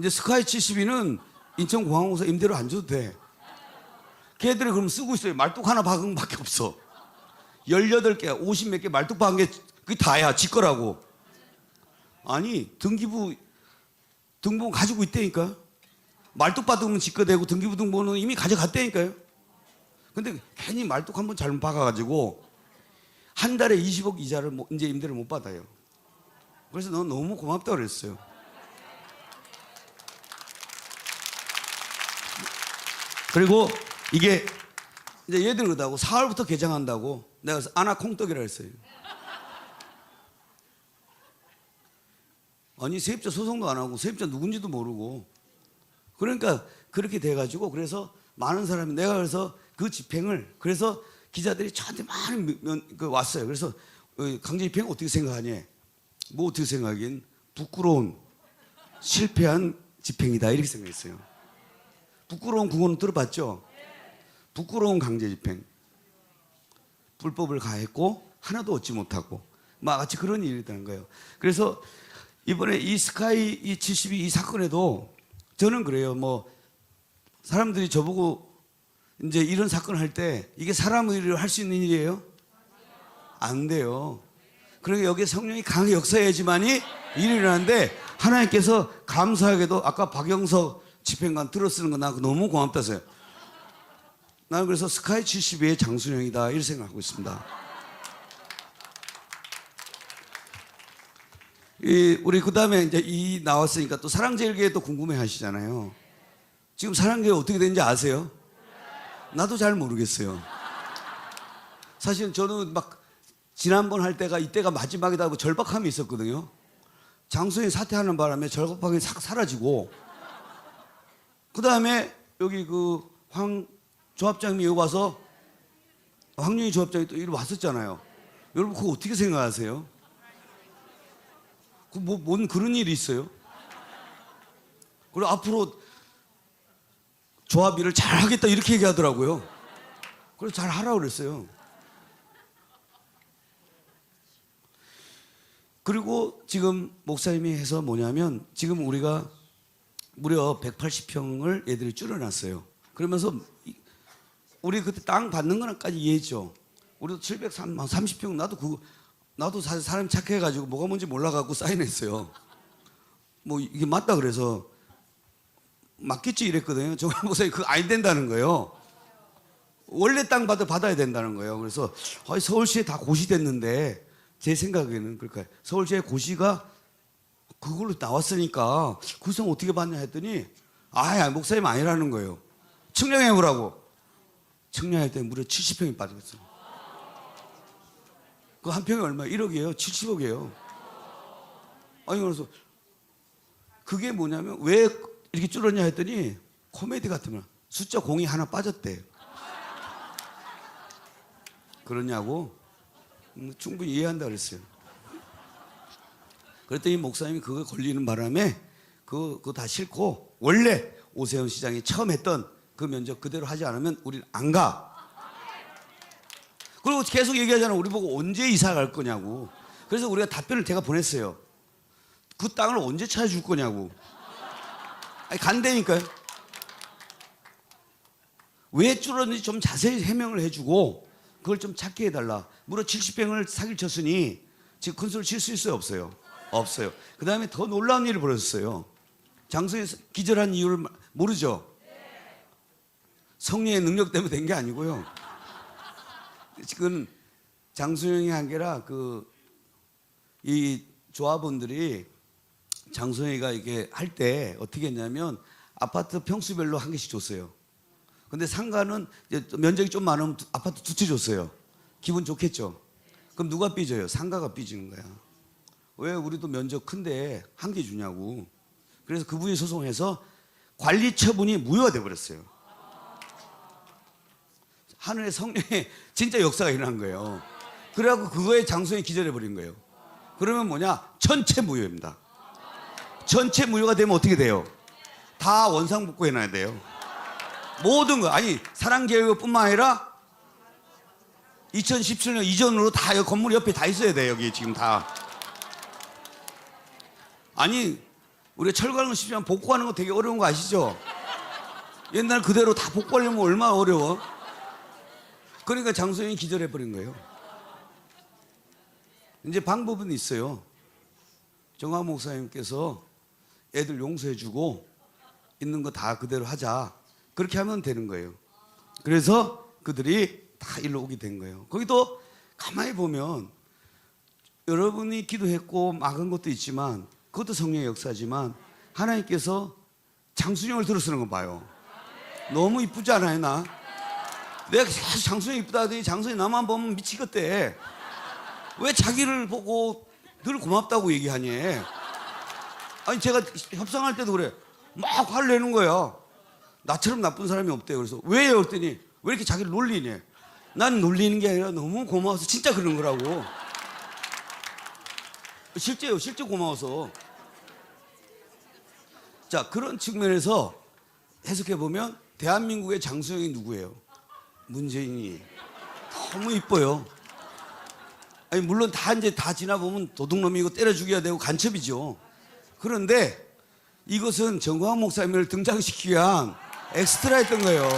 A: 이제 스카이 72는 인천공항공사 임대료 안 줘도 돼. 걔들이 그럼 쓰고 있어요. 말뚝 하나 박은 밖에 없어. 18개, 50 몇 개 말뚝 박은 게 그게 다야. 지 거라고. 아니, 등기부 등본 가지고 있다니까. 말뚝 받으면 지 거 되고 등기부 등본은 이미 가져갔다니까요. 근데 괜히 말뚝 한번 잘못 박아가지고 한 달에 20억 이자를 이제 임대를 못 받아요. 그래서 너 너무 고맙다고 그랬어요. 그리고 이게 이제 얘들 그러다고 4월부터 개장한다고 내가 그래서 아나콩떡이라 했어요. 아니 세입자 소송도 안 하고 세입자 누군지도 모르고 그러니까 그렇게 돼가지고 그래서 많은 사람이 내가 그래서 그 집행을 그래서 기자들이 저한테 많은 왔어요. 그래서 강제 집행 어떻게 생각하냐? 뭐 어떻게 생각하긴 부끄러운 실패한 집행이다 이렇게 생각했어요. 부끄러운 구호는 들어봤죠? 부끄러운 강제 집행. 불법을 가했고 하나도 얻지 못하고 마치 그런 일이 있다는 거예요. 그래서 이번에 이 스카이 이 72 이 사건에도 저는 그래요. 뭐 사람들이 저보고 이제 이런 사건을 할 때 이게 사람의 일을 할 수 있는 일이에요? 안 돼요. 그러니까 여기에 성령이 강하게 역사해야지만이 일이 일어나는데 하나님께서 감사하게도 아까 박영석 집행관 들어쓰는 거 나 너무 고맙다서요. 나는 그래서 스카이 72의 장순영이다 이렇게 생각하고 있습니다. 우리 그 다음에 이제 이 나왔으니까 또 사랑제일교회도 궁금해 하시잖아요. 지금 사랑제일 어떻게 되는지 아세요? 나도 잘 모르겠어요. 사실 저는 막 지난번 할 때가 이때가 마지막이다 하고 절박함이 있었거든요. 장소에 사퇴하는 바람에 절박함이 싹 사라지고 그 다음에 여기 그 황 조합장님이 여기 와서 황윤희 조합장이 또 이리 왔었잖아요. 여러분 그거 어떻게 생각하세요? 뭔 그런 일이 있어요? 그리고 앞으로 조합 일을 잘 하겠다 이렇게 얘기하더라고요. 그래서 잘 하라고 그랬어요. 그리고 지금 목사님이 해서 뭐냐면 지금 우리가 무려 180평을 얘들이 줄여놨어요. 그러면서 우리 그때 땅 받는 거랑까지 이해했죠. 우리도 730평 나도 사실 사람이 착해가지고 뭐가 뭔지 몰라갖고 사인했어요. 뭐 이게 맞다 그래서 맞겠지 이랬거든요. 정말 목사님 그거 안 된다는 거예요. 원래 땅 받아야 된다는 거예요. 그래서 서울시에 다 고시됐는데 제 생각에는 그럴까요? 서울시에 고시가 그걸로 나왔으니까 구성 어떻게 받냐 했더니 목사님 아니라는 거예요. 측량해보라고. 측량할 때 무려 70평이 빠졌어요. 그 한 평이 얼마예요? 1억이에요? 70억이에요. 아니 그래서 그게 뭐냐면 왜 이렇게 줄었냐 했더니 코미디 같으면 숫자 0이 하나 빠졌대. 그러냐고? 충분히 이해한다 그랬어요. 그랬더니 목사님이 그거 걸리는 바람에 그거 다 싫고 원래 오세훈 시장이 처음 했던 그 면적 그대로 하지 않으면 우리는 안 가. 그리고 계속 얘기하잖아. 우리 보고 언제 이사 갈 거냐고. 그래서 우리가 답변을 제가 보냈어요. 그 땅을 언제 찾아줄 거냐고. 간다니까요. 왜 줄었는지 좀 자세히 해명을 해주고 그걸 좀 찾게 해달라. 무려 70평을 사기를 쳤으니 지금 큰 소리 칠 수 있어요? 없어요? 없어요. 그 다음에 더 놀라운 일이 벌어졌어요. 장소에서 기절한 이유를 모르죠? 성령의 능력 때문에 된 게 아니고요. 지금 장소영이 한 게라 이 조합원들이 장소영이가 이게 할 때 어떻게 했냐면 아파트 평수별로 한 개씩 줬어요. 근데 상가는 면적이 좀 많으면 아파트 2채 줬어요. 기분 좋겠죠? 그럼 누가 삐져요? 상가가 삐지는 거야. 왜 우리도 면적 큰데 한 개 주냐고. 그래서 그분이 소송해서 관리 처분이 무효가 돼버렸어요. 하늘의 성령의 진짜 역사가 일어난 거예요. 그래갖고 그거에 장소에 기절해버린 거예요. 그러면 뭐냐? 전체 무효입니다. 전체 무효가 되면 어떻게 돼요? 다 원상복구 해놔야 돼요. 모든 거. 아니 사랑제일교뿐만 아니라 2017년 이전으로 다 건물 옆에 다 있어야 돼요. 여기 지금 다. 아니 우리가 철거하는 건 쉽지만 복구하는 거 되게 어려운 거 아시죠? 옛날 그대로 다 복구하려면 얼마나 어려워. 그러니까 장소영이 기절해버린 거예요. 이제 방법은 있어요. 정화 목사님께서 애들 용서해주고 있는 거 다 그대로 하자. 그렇게 하면 되는 거예요. 그래서 그들이 다 일로 오게 된 거예요. 거기도 가만히 보면 여러분이 기도했고 막은 것도 있지만 그것도 성령의 역사지만 하나님께서 장순영을 들어 쓰는 거 봐요. 너무 이쁘지 않아요, 나? 내가 계속 장순이 이쁘다 하더니 장순이 나만 보면 미치겠대. 왜 자기를 보고 늘 고맙다고 얘기하니? 아니 제가 협상할 때도 그래. 막 화를 내는 거야. 나처럼 나쁜 사람이 없대요. 그래서 왜요? 그랬더니 왜 이렇게 자기를 놀리니? 난 놀리는 게 아니라 너무 고마워서 진짜 그런 거라고. 실제요. 실제 고마워서. 자, 그런 측면에서 해석해보면 대한민국의 장수영이 누구예요? 문재인이. 너무 이뻐요. 아니 물론 다 이제 다 지나보면 도둑놈이고 때려 죽여야 되고 간첩이죠. 그런데 이것은 정광훈 목사님을 등장시키기 위한 엑스트라였던 거예요.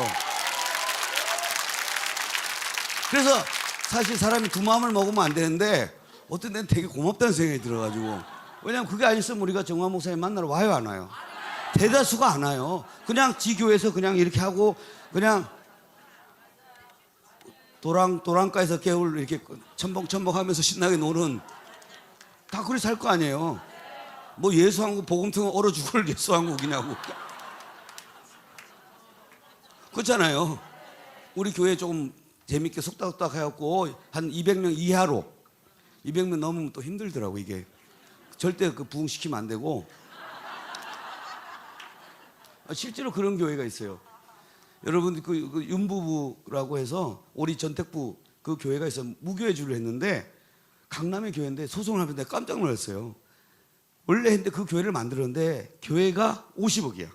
A: 그래서 사실 사람이 두 마음을 먹으면 안 되는데 어떤 데는 되게 고맙다는 생각이 들어가지고. 왜냐면 그게 아니었으면 우리가 정광훈 목사님 만나러 와요, 안 와요? 대다수가 안 와요. 그냥 지 교회에서 그냥 이렇게 하고 그냥 도랑가에서 개울 이렇게 첨벙첨벙 하면서 신나게 노는 다 그리 살 거 아니에요. 뭐 예수한국 복음통은 얼어 죽을 예수한국이냐고. 그렇잖아요. 우리 교회 조금 재밌게 속닥속닥 해갖고 한 200명 이하로 200명 넘으면 또 힘들더라고 이게. 절대 그 부흥시키면 안 되고. 실제로 그런 교회가 있어요. 여러분 그 윤부부라고 해서 우리 전택부 그 교회가 있어 무교회주를 했는데 강남의 교회인데 소송을 하면서 내가 깜짝 놀랐어요. 원래 했는데 그 교회를 만들었는데 교회가 50억이야.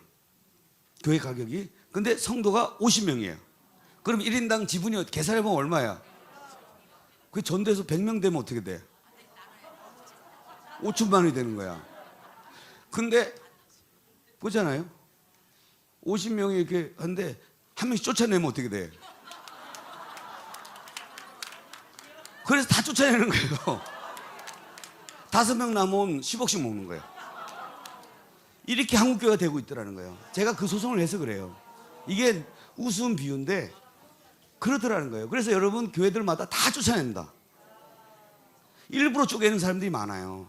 A: 교회 가격이. 근데 성도가 50명이에요. 그럼 1인당 지분이 계산해보면 얼마야? 그 전도에서 100명 되면 어떻게 돼? 5천만 원이 되는 거야. 근데 그렇잖아요. 50명이 이렇게 하는데 한 명씩 쫓아내면 어떻게 돼? 그래서 다 쫓아내는 거예요. 5명 남으면 10억씩 먹는 거예요. 이렇게 한국교회가 되고 있더라는 거예요. 제가 그 소송을 해서 그래요. 이게 우스운 비유인데 그러더라는 거예요. 그래서 여러분 교회들마다 다 쫓아낸다. 일부러 쪼개는 사람들이 많아요.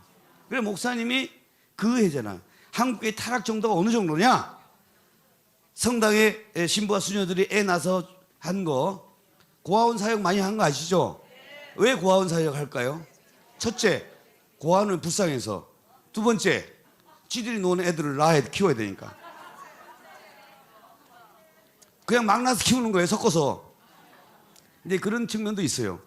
A: 그래서 목사님이 그 해잖아. 한국교회 타락 정도가 어느 정도냐? 성당에 신부와 수녀들이 애 낳아서 한 거 고아원 사역 많이 한 거 아시죠? 왜 고아원 사역 할까요? 첫째, 고아원은 불쌍해서. 두 번째, 지들이 노는 애들을 낳아야 키워야 되니까. 그냥 막 낳아서 키우는 거예요, 섞어서. 근데 그런 측면도 있어요.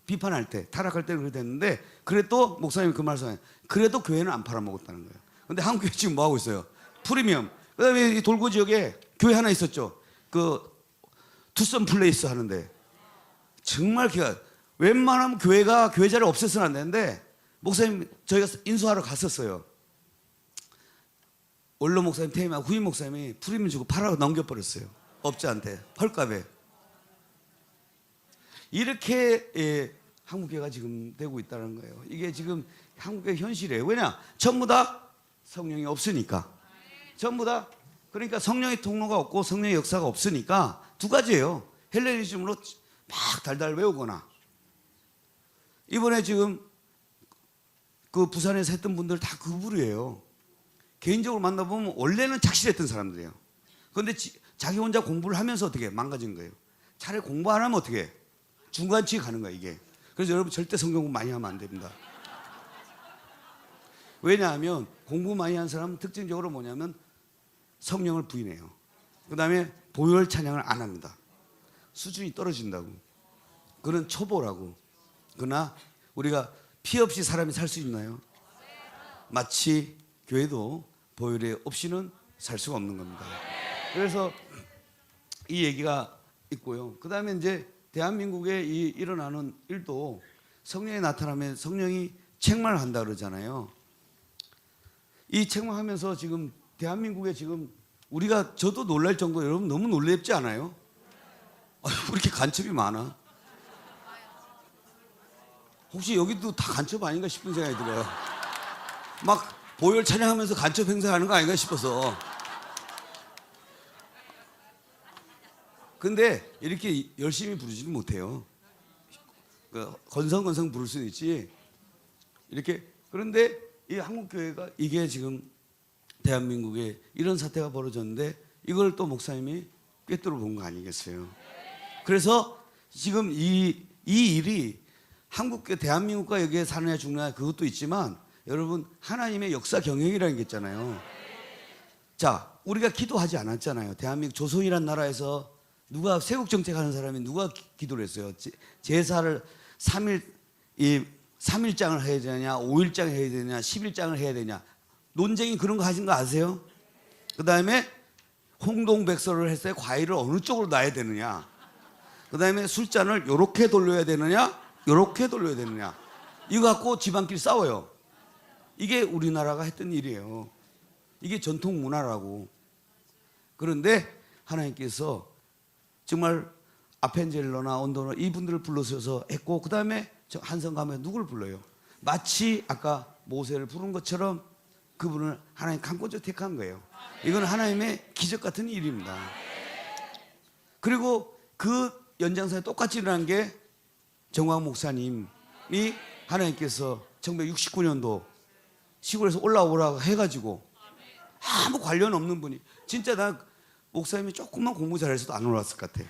A: 비판할 때, 타락할 때는 그렇게 됐는데, 그래도 목사님이 그 말씀하세요. 그래도 교회는 안 팔아먹었다는 거예요. 근데 한국교회 지금 뭐 하고 있어요? 프리미엄. 그 다음에 이 돌고 지역에 교회 하나 있었죠. 그 투썸 플레이스 하는데 정말 기가. 웬만하면 교회가 교회 자리 없애서는 안 되는데 목사님 저희가 인수하러 갔었어요. 원로 목사님 퇴임하고 후임 목사님이 프리미엄 주고 팔아서 넘겨버렸어요. 업자한테 헐값에. 이렇게 한국교회가 지금 되고 있다는 거예요. 이게 지금 한국의 현실이에요. 왜냐? 전부 다 성령이 없으니까. 전부 다. 그러니까 성령의 통로가 없고 성령의 역사가 없으니까 두 가지예요. 헬레니즘으로 막 달달 외우거나. 이번에 지금 그 부산에서 했던 분들 다 그 부류예요. 개인적으로 만나보면 원래는 착실했던 사람들이에요. 그런데 자기 혼자 공부를 하면서 어떻게 망가진 거예요. 차라리 공부 안 하면 어떻게 중간치에 가는 거야 이게. 그래서 여러분 절대 성경 공부 많이 하면 안 됩니다. 왜냐하면 공부 많이 한 사람은 특징적으로 뭐냐면 성령을 부인해요. 그 다음에 보혈 찬양을 안 합니다. 수준이 떨어진다고. 그건 초보라고. 그러나 우리가 피 없이 사람이 살 수 있나요? 마치 교회도 보혈이 없이는 살 수가 없는 겁니다. 그래서 이 얘기가 있고요. 그 다음에 이제 대한민국에 일어나는 일도 성령이 나타나면 성령이 책망을 한다 그러잖아요. 이 책망하면서 지금 대한민국에 지금 우리가 저도 놀랄 정도 여러분 너무 놀랍지 않아요? 왜 이렇게 간첩이 많아? 혹시 여기도 다 간첩 아닌가 싶은 생각이 들어요. 막 보혈 찬양하면서 간첩 행사하는 거 아닌가 싶어서. 근데 이렇게 열심히 부르지는 못해요. 건성건성 부를 수는 있지. 이렇게. 그런데 이 한국교회가 이게 지금 대한민국에 이런 사태가 벌어졌는데 이걸 또 목사님이 꿰뚫어 본 거 아니겠어요? 그래서 지금 이 일이 한국교회 대한민국과 여기에 사느냐 죽느냐 그것도 있지만 여러분 하나님의 역사 경영이라는 게 있잖아요. 자, 우리가 기도하지 않았잖아요. 대한민국 조선이란 나라에서 누가 세국 정책하는 사람이 누가 기도를 했어요? 제사를 3일장을 해야 되냐, 5일장을 해야 되냐, 10일장을 해야 되냐. 논쟁이 그런 거 하신 거 아세요? 그 다음에 홍동백서를 했을 때 과일을 어느 쪽으로 놔야 되느냐. 그 다음에 술잔을 요렇게 돌려야 되느냐, 요렇게 돌려야 되느냐. 이거 갖고 집안끼리 싸워요. 이게 우리나라가 했던 일이에요. 이게 전통 문화라고. 그런데 하나님께서 정말 아펜젤러나 온도나 이분들을 불러서 했고 그 다음에 한성 가면 누굴 불러요? 마치 아까 모세를 부른 것처럼 그분을 하나님 강권적 택한 거예요. 이건 하나님의 기적 같은 일입니다. 그리고 그 연장선에 똑같이 일어난 게 정광 목사님이 하나님께서 1969년도 시골에서 올라오라고 해가지고 아무 관련 없는 분이 진짜 나 목사님이 조금만 공부 잘해서도 안 올라왔을 것 같아.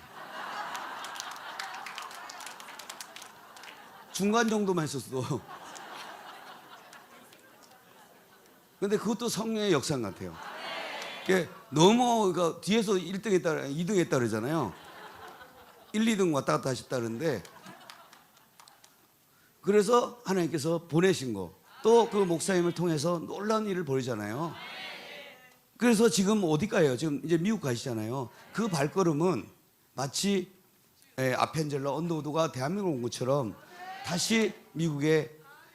A: 중간 정도만 했었어도. 근데 그것도 성령의 역사인 것 같아요. 너무 그러니까 뒤에서 1등 했다, 2등 했다 그러잖아요. 1, 2등 왔다 갔다 하셨다는데 그래서 하나님께서 보내신 거 또 그 목사님을 통해서 놀라운 일을 벌이잖아요. 그래서 지금 어디 가요? 지금 이제 미국 가시잖아요. 그 발걸음은 마치 아펜젤러 언더우드가 대한민국 온 것처럼 다시 미국의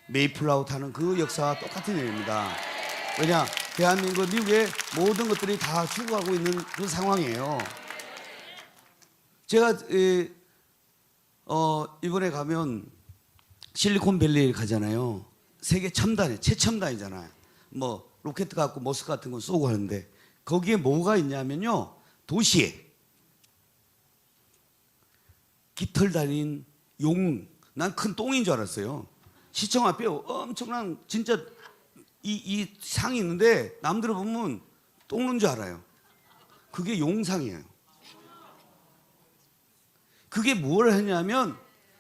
A: 메이플라우 타는 그 역사와 똑같은 일입니다. 왜냐? 대한민국, 미국의 모든 것들이 다 죽어가고 있는 그 상황이에요. 제가 이번에 가면 실리콘밸리 가잖아요. 세계 첨단이 최첨단이잖아요. 뭐 로켓 갖고 모스 같은 거 쏘고 하는데 거기에 뭐가 있냐면요. 도시에 깃털 달린 용, 난 큰 똥인 줄 알았어요. 시청 앞에 엄청난 진짜 이 상이 있는데 남들 보면 똥인 줄 알아요. 그게 용상이에요. 그게 뭘 했냐면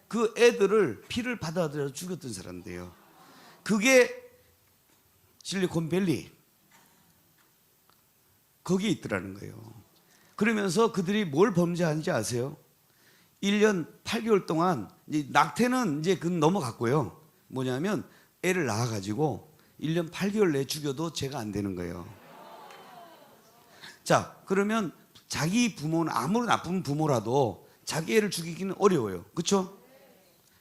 A: 그 애들을 피를 받아들여 죽였던 사람인데요. 그게 실리콘밸리 거기에 있더라는 거예요. 그러면서 그들이 뭘 범죄하는지 아세요? 1년 8개월 동안 이제 낙태는 이제 그건 넘어갔고요. 뭐냐면 애를 낳아가지고 1년 8개월 내에 죽여도 죄가 안 되는 거예요. 자, 그러면 자기 부모는 아무리 나쁜 부모라도 자기 애를 죽이기는 어려워요. 그렇죠?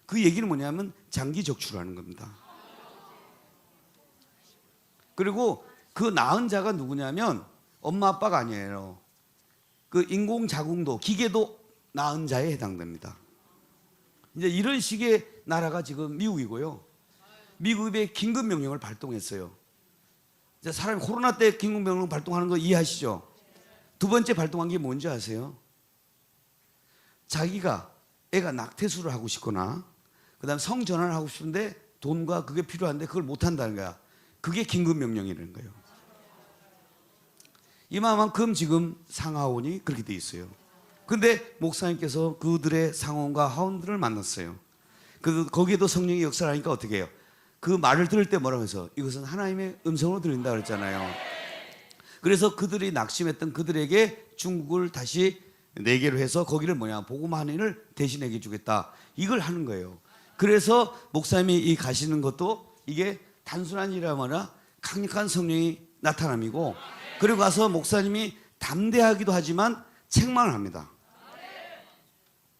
A: 그 얘기는 뭐냐면 장기 적출하는 겁니다. 그리고 그 낳은 자가 누구냐면 엄마 아빠가 아니에요. 그 인공자궁도 기계도 낳은 자에 해당됩니다. 이제 이런 식의 나라가 지금 미국이고요. 미국의 긴급명령을 발동했어요. 이제 사람이 코로나 때 긴급명령 발동하는 거 이해하시죠? 두 번째 발동한 게 뭔지 아세요? 자기가 애가 낙태수를 하고 싶거나 그다음 성전환을 하고 싶은데 돈과 그게 필요한데 그걸 못 한다는 거야. 그게 긴급명령이라는 거예요. 이만큼 지금 상하원이 그렇게 돼 있어요. 근데 목사님께서 그들의 상원과 하원들을 만났어요. 거기에도 성령의 역사를 하니까 어떻게 해요? 그 말을 들을 때 뭐라고 해서 이것은 하나님의 음성으로 들린다 그랬잖아요. 그래서 그들이 낙심했던 그들에게 중국을 다시 내게로 해서 거기를 뭐냐 복음하는 일을 대신하게 주겠다. 이걸 하는 거예요. 그래서 목사님이 이 가시는 것도 이게 단순한 일이 아니라 강력한 성령이 나타남이고 그리고 가서 목사님이 담대하기도 하지만 책망을 합니다.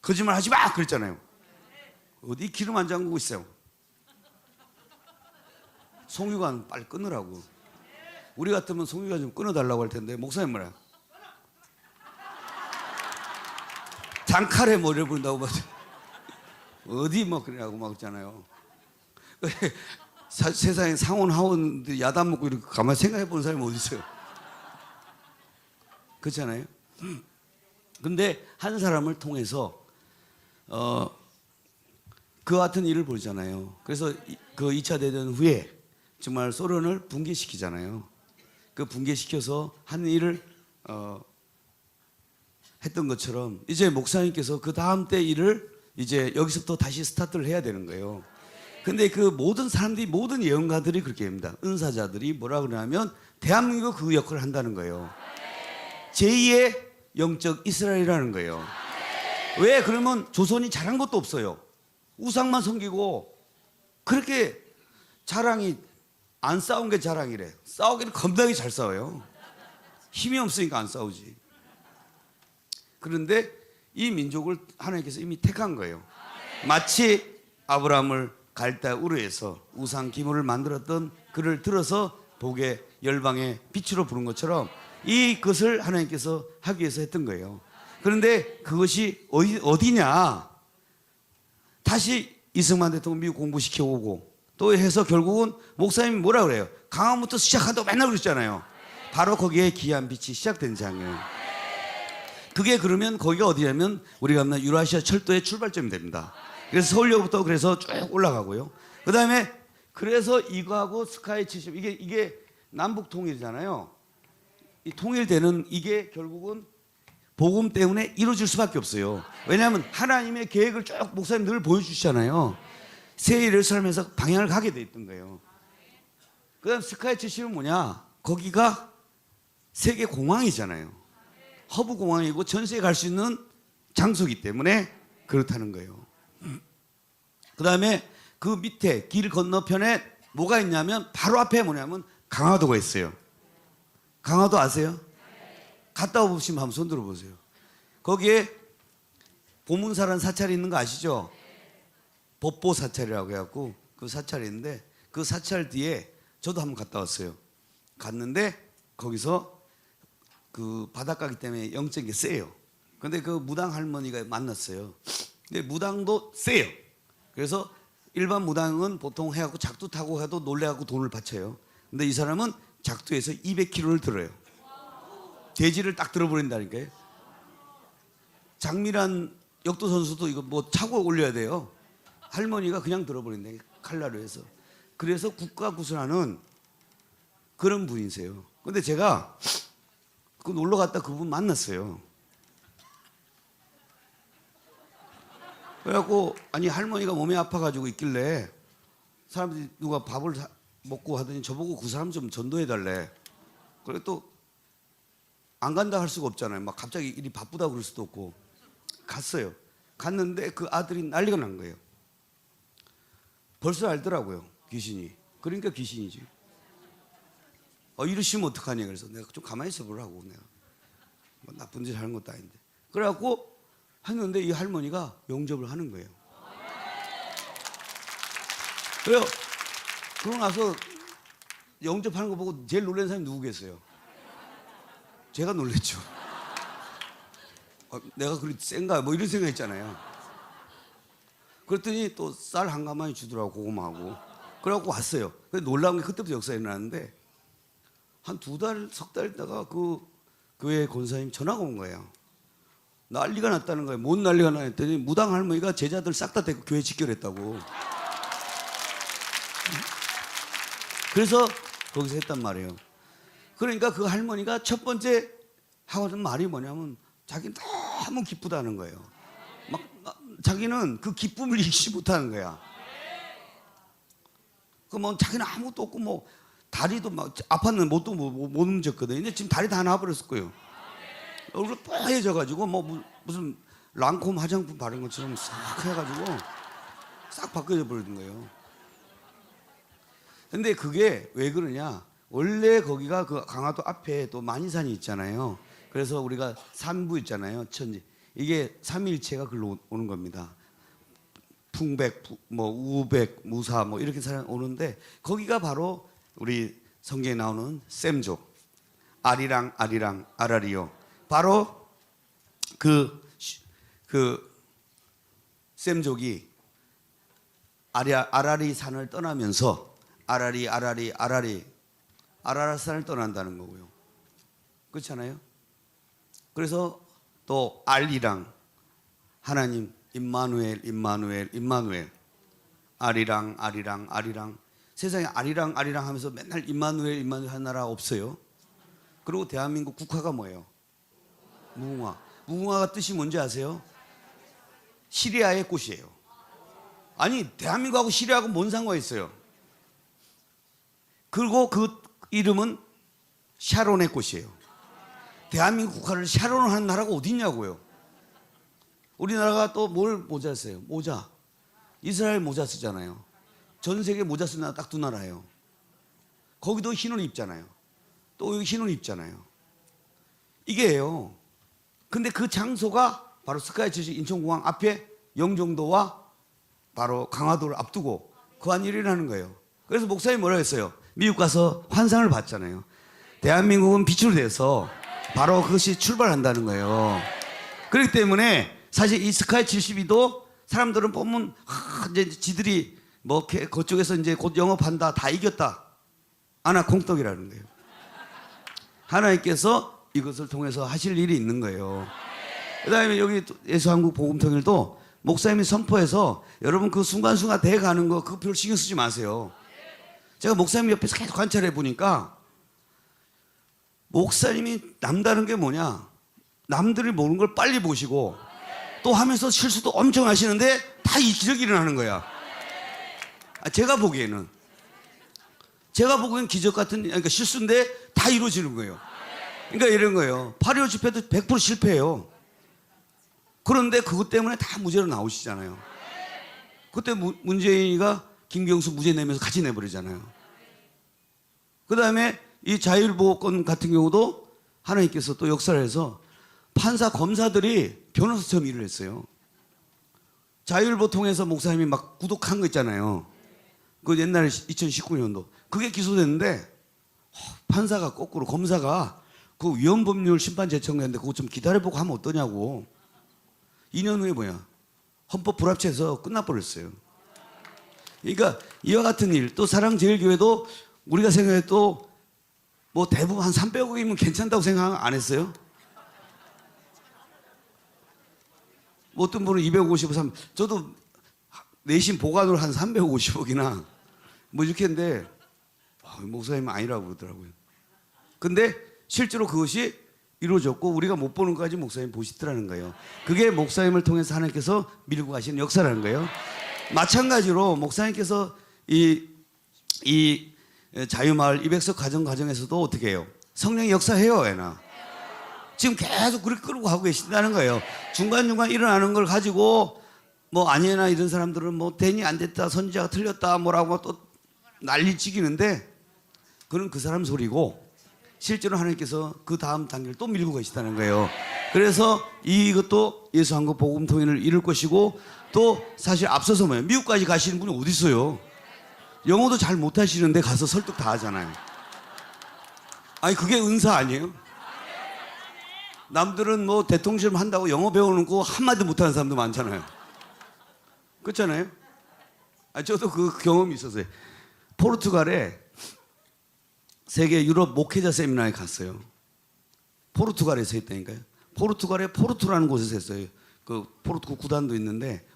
A: 거짓말 하지 마! 그랬잖아요. 어디 기름 안 잠그고 있어요. 송유관 빨리 끊으라고. 우리 같으면 송유가 좀 끊어달라고 할 텐데 목사님 뭐라? 장칼에 머리를 부른다고 막 어디 뭐 그러냐고 막 있잖아요. 세상에 상원 하원 야단 먹고 이렇게 가만히 생각해 보는 사람이 어디 있어요? 그렇잖아요. 근데 한 사람을 통해서 그 같은 일을 보잖아요. 그래서 그 2차 대전 후에 정말 소련을 붕괴시키잖아요. 그 붕괴시켜서 한 일을 했던 것처럼 이제 목사님께서 그 다음 때 일을 이제 여기서부터 다시 스타트를 해야 되는 거예요. 근데 그 모든 사람들이, 모든 예언가들이 그렇게 합니다. 은사자들이 뭐라 그러냐면 대한민국 그 역할을 한다는 거예요. 제2의 영적 이스라엘이라는 거예요. 왜? 그러면 조선이 잘한 것도 없어요. 우상만 섬기고 그렇게 자랑이, 안 싸운 게 자랑이래. 싸우기는 겁나게 잘 싸워요. 힘이 없으니까 안 싸우지. 그런데 이 민족을 하나님께서 이미 택한 거예요. 마치 아브라함을 갈대 우르에서 우상 기물을 만들었던 그를 들어서 복의 열방의 빛으로 부른 것처럼 이것을 하나님께서 하기 위해서 했던 거예요. 그런데 그것이 어디냐? 다시 이승만 대통령 미국 공부시켜오고 또 해서 결국은 목사님이 뭐라 그래요? 강화문부터 시작한다고 맨날 그랬잖아요. 바로 거기에 귀한 빛이 시작된 장이에요. 그게 그러면 거기가 어디냐면 우리가 만난 유라시아 철도의 출발점이 됩니다. 그래서 서울역부터 그래서 쭉 올라가고요. 그 다음에 그래서 이거하고 스카이 70 이게 남북 통일이잖아요. 이 통일되는 이게 결국은 복음 때문에 이루어질 수밖에 없어요. 왜냐하면 하나님의 계획을 쭉 목사님 늘 보여주시잖아요. 새 예루살렘에서 방향을 가게 돼 있던 거예요. 그 다음 스카이 70은 뭐냐? 거기가 세계 공항이잖아요. 허브 공항이고 전 세계 갈 수 있는 장소이기 때문에 그렇다는 거예요. 그 다음에 그 밑에 길 건너편에 뭐가 있냐면 바로 앞에 뭐냐면 강화도가 있어요. 강화도 아세요? 갔다 오시면 한번 손 들어보세요. 거기에 보문사라는 사찰이 있는 거 아시죠? 법보 사찰이라고 해갖고 그 사찰이 있는데 그 사찰 뒤에 저도 한번 갔다 왔어요. 갔는데 거기서 그 바닷가기 때문에 영적인 게 세요. 근데 그 무당 할머니가 만났어요. 근데 무당도 세요. 그래서 일반 무당은 보통 해갖고 작두 타고 해도 놀래갖고 돈을 바쳐요. 근데 이 사람은 작두에서 200kg를 들어요. 돼지를 딱 들어버린다니까요. 장미란 역도 선수도 이거 뭐 차고 올려야 돼요. 할머니가 그냥 들어버린다. 칼날로 해서. 그래서 국가 구슬하는 그런 분이세요. 근데 제가 그 놀러 갔다 그분 만났어요. 그래갖고 아니 할머니가 몸이 아파가지고 있길래 사람들이 누가 밥을 먹고 하더니 저보고 그 사람 좀 전도해달래. 그래 또 안 간다 할 수가 없잖아요. 막 갑자기 일이 바쁘다 그럴 수도 없고 갔어요. 갔는데 그 아들이 난리가 난 거예요. 벌써 알더라고요. 귀신이. 그러니까 귀신이지. 이러시면 어떡하냐. 그래서 내가 좀 가만히 있어 보라고. 내가 뭐 나쁜 짓 하는 것도 아닌데. 그래갖고 했는데 이 할머니가 영접을 하는 거예요. 그래요. 그러고 나서 영접하는 거 보고 제일 놀란 사람이 누구겠어요? 제가 놀랬죠. 내가 그리 센가 뭐 이런 생각 있잖아요. 그랬더니 또 쌀 한 가마니 주더라고. 고구마하고. 그래갖고 왔어요. 근데 놀라운 게 그때부터 역사가 일어났는데 한 2달, 석 달 있다가 그 교회 권사님 전화가 온 거예요. 난리가 났다는 거예요. 뭔 난리가 났더니 무당 할머니가 제자들 싹 다 데리고 교회 직결했다고. 그래서 거기서 했단 말이에요. 그러니까 그 할머니가 첫 번째 하고는 말이 뭐냐면 자기는 너무 기쁘다는 거예요. 막 자기는 그 기쁨을 잊지 못하는 거야. 그 뭐 자기는 아무것도 없고 뭐 다리도 막 아팠는데 못도 못 움직였거든요. 근데 지금 다리 다 나와버렸을 거예요. 얼굴 뽀해져가지고 뭐 무슨 랑콤 화장품 바른 것처럼 싹 해가지고 싹 바뀌어 버리는 거예요. 근데 그게 왜 그러냐? 원래 거기가 그 강화도 앞에 또 만이산이 있잖아요. 그래서 우리가 산부 있잖아요. 천지. 이게 삼위일체가 글로 오는 겁니다. 풍백, 뭐 우백, 무사 뭐 이렇게 사람 오는데 거기가 바로 우리 성경에 나오는 셈족, 아리랑 아리랑 아라리요. 바로 그 셈족이 아라리 산을 떠나면서 아라라산을 떠난다는 거고요. 그렇잖아요. 그래서 또 알리랑 하나님 임마누엘 아리랑 세상에 아리랑 하면서 맨날 임마누엘 하는 나라 없어요. 그리고 대한민국 국화가 뭐예요? 무궁화가 뜻이 뭔지 아세요? 시리아의 꽃이에요. 아니 대한민국하고 시리아하고 뭔 상관이 있어요? 그리고 그 이름은 샤론의 꽃이에요. 대한민국 국화를 샤론을 하는 나라가 어디 있냐고요. 우리나라가 또 뭘 모자 써요? 모자. 이스라엘 모자 쓰잖아요. 전 세계 모자 쓰는 나라 딱 두 나라예요. 거기도 흰옷 입잖아요. 또 여기 흰옷 입잖아요. 이게요. 근데 그 장소가 바로 스카이트시 인천공항 앞에 영종도와 바로 강화도를 앞두고 그 한 일을 하는 거예요. 그래서 목사님이 뭐라고 했어요? 미국 가서 환상을 봤잖아요. 대한민국은 빛으로 돼서 바로 그것이 출발한다는 거예요. 그렇기 때문에 사실 이 스카이 72도 사람들은 보면 이제 지들이 뭐 그쪽에서 이제 곧 영업한다, 다 이겼다. 아나 콩떡이라는 거예요. 하나님께서 이것을 통해서 하실 일이 있는 거예요. 그다음에 여기 예수한국 복음통일도 목사님이 선포해서 여러분 그 순간순간 돼가는 거 그거 별로 신경 쓰지 마세요. 제가 목사님 옆에서 계속 관찰해 보니까 목사님이 남다른 게 뭐냐? 남들이 모르는 걸 빨리 보시고 또 하면서 실수도 엄청 하시는데 다 기적이 일어나는 거야. 제가 보기에는 기적 같은, 그러니까 실수인데 다 이루어지는 거예요. 그러니까 이런 거예요. 8.15 집회도 100% 실패해요. 그런데 그것 때문에 다 무죄로 나오시잖아요. 그때 문재인이가 김경수 무죄 내면서 같이 내버리잖아요. 그 다음에 이 자율보호권 같은 경우도 하나님께서 또 역사를 해서 판사, 검사들이 변호사처럼 일을 했어요. 자율보 통해서 목사님이 막 구독한 거 있잖아요. 그 옛날에 2019년도. 그게 기소됐는데 판사가 거꾸로 검사가 그 위헌법률 심판 제청했는데 그거 좀 기다려보고 하면 어떠냐고. 2년 후에 뭐야? 헌법 불합치해서 끝나버렸어요. 그러니까 이와 같은 일, 또 사랑제일교회도 우리가 생각해도 뭐 대부분 한 300억이면 괜찮다고 생각 안 했어요? 뭐 어떤 분은 250억, 저도 내신 보관으로 한 350억이나 뭐 이렇게 했는데 목사님은 아니라고 그러더라고요. 근데 실제로 그것이 이루어졌고 우리가 못 보는 것까지 목사님 보시더라는 거예요. 그게 목사님을 통해서 하나님께서 밀고 가시는 역사라는 거예요. 마찬가지로 목사님께서 이 자유마을 200석 가정에서도 어떻게 해요? 성령이 역사해요, 애나. 지금 계속 그렇게 끌고 가고 계신다는 거예요. 중간중간 일어나는 걸 가지고 뭐 아니나 이런 사람들은 뭐 되니 안 됐다, 선지자가 틀렸다 뭐라고 또 난리 치기는데 그건 그 사람 소리고 실제로 하나님께서 그 다음 단계를 또 밀고 계시다는 거예요. 그래서 이것도 예수한국 복음통일을 이룰 것이고 또 사실 앞서서 뭐예요? 미국까지 가시는 분이 어디 있어요? 영어도 잘 못하시는데 가서 설득 다 하잖아요. 아니 그게 은사 아니에요? 남들은 뭐 대통령 시험 한다고 영어 배우는 거 한마디 못하는 사람도 많잖아요. 그렇잖아요? 저도 그 경험이 있었어요. 포르투갈에 세계 유럽 목회자 세미나에 갔어요. 포르투갈에서 했다니까요. 포르투갈에 포르투라는 곳에서 했어요. 그 포르투 구단도 있는데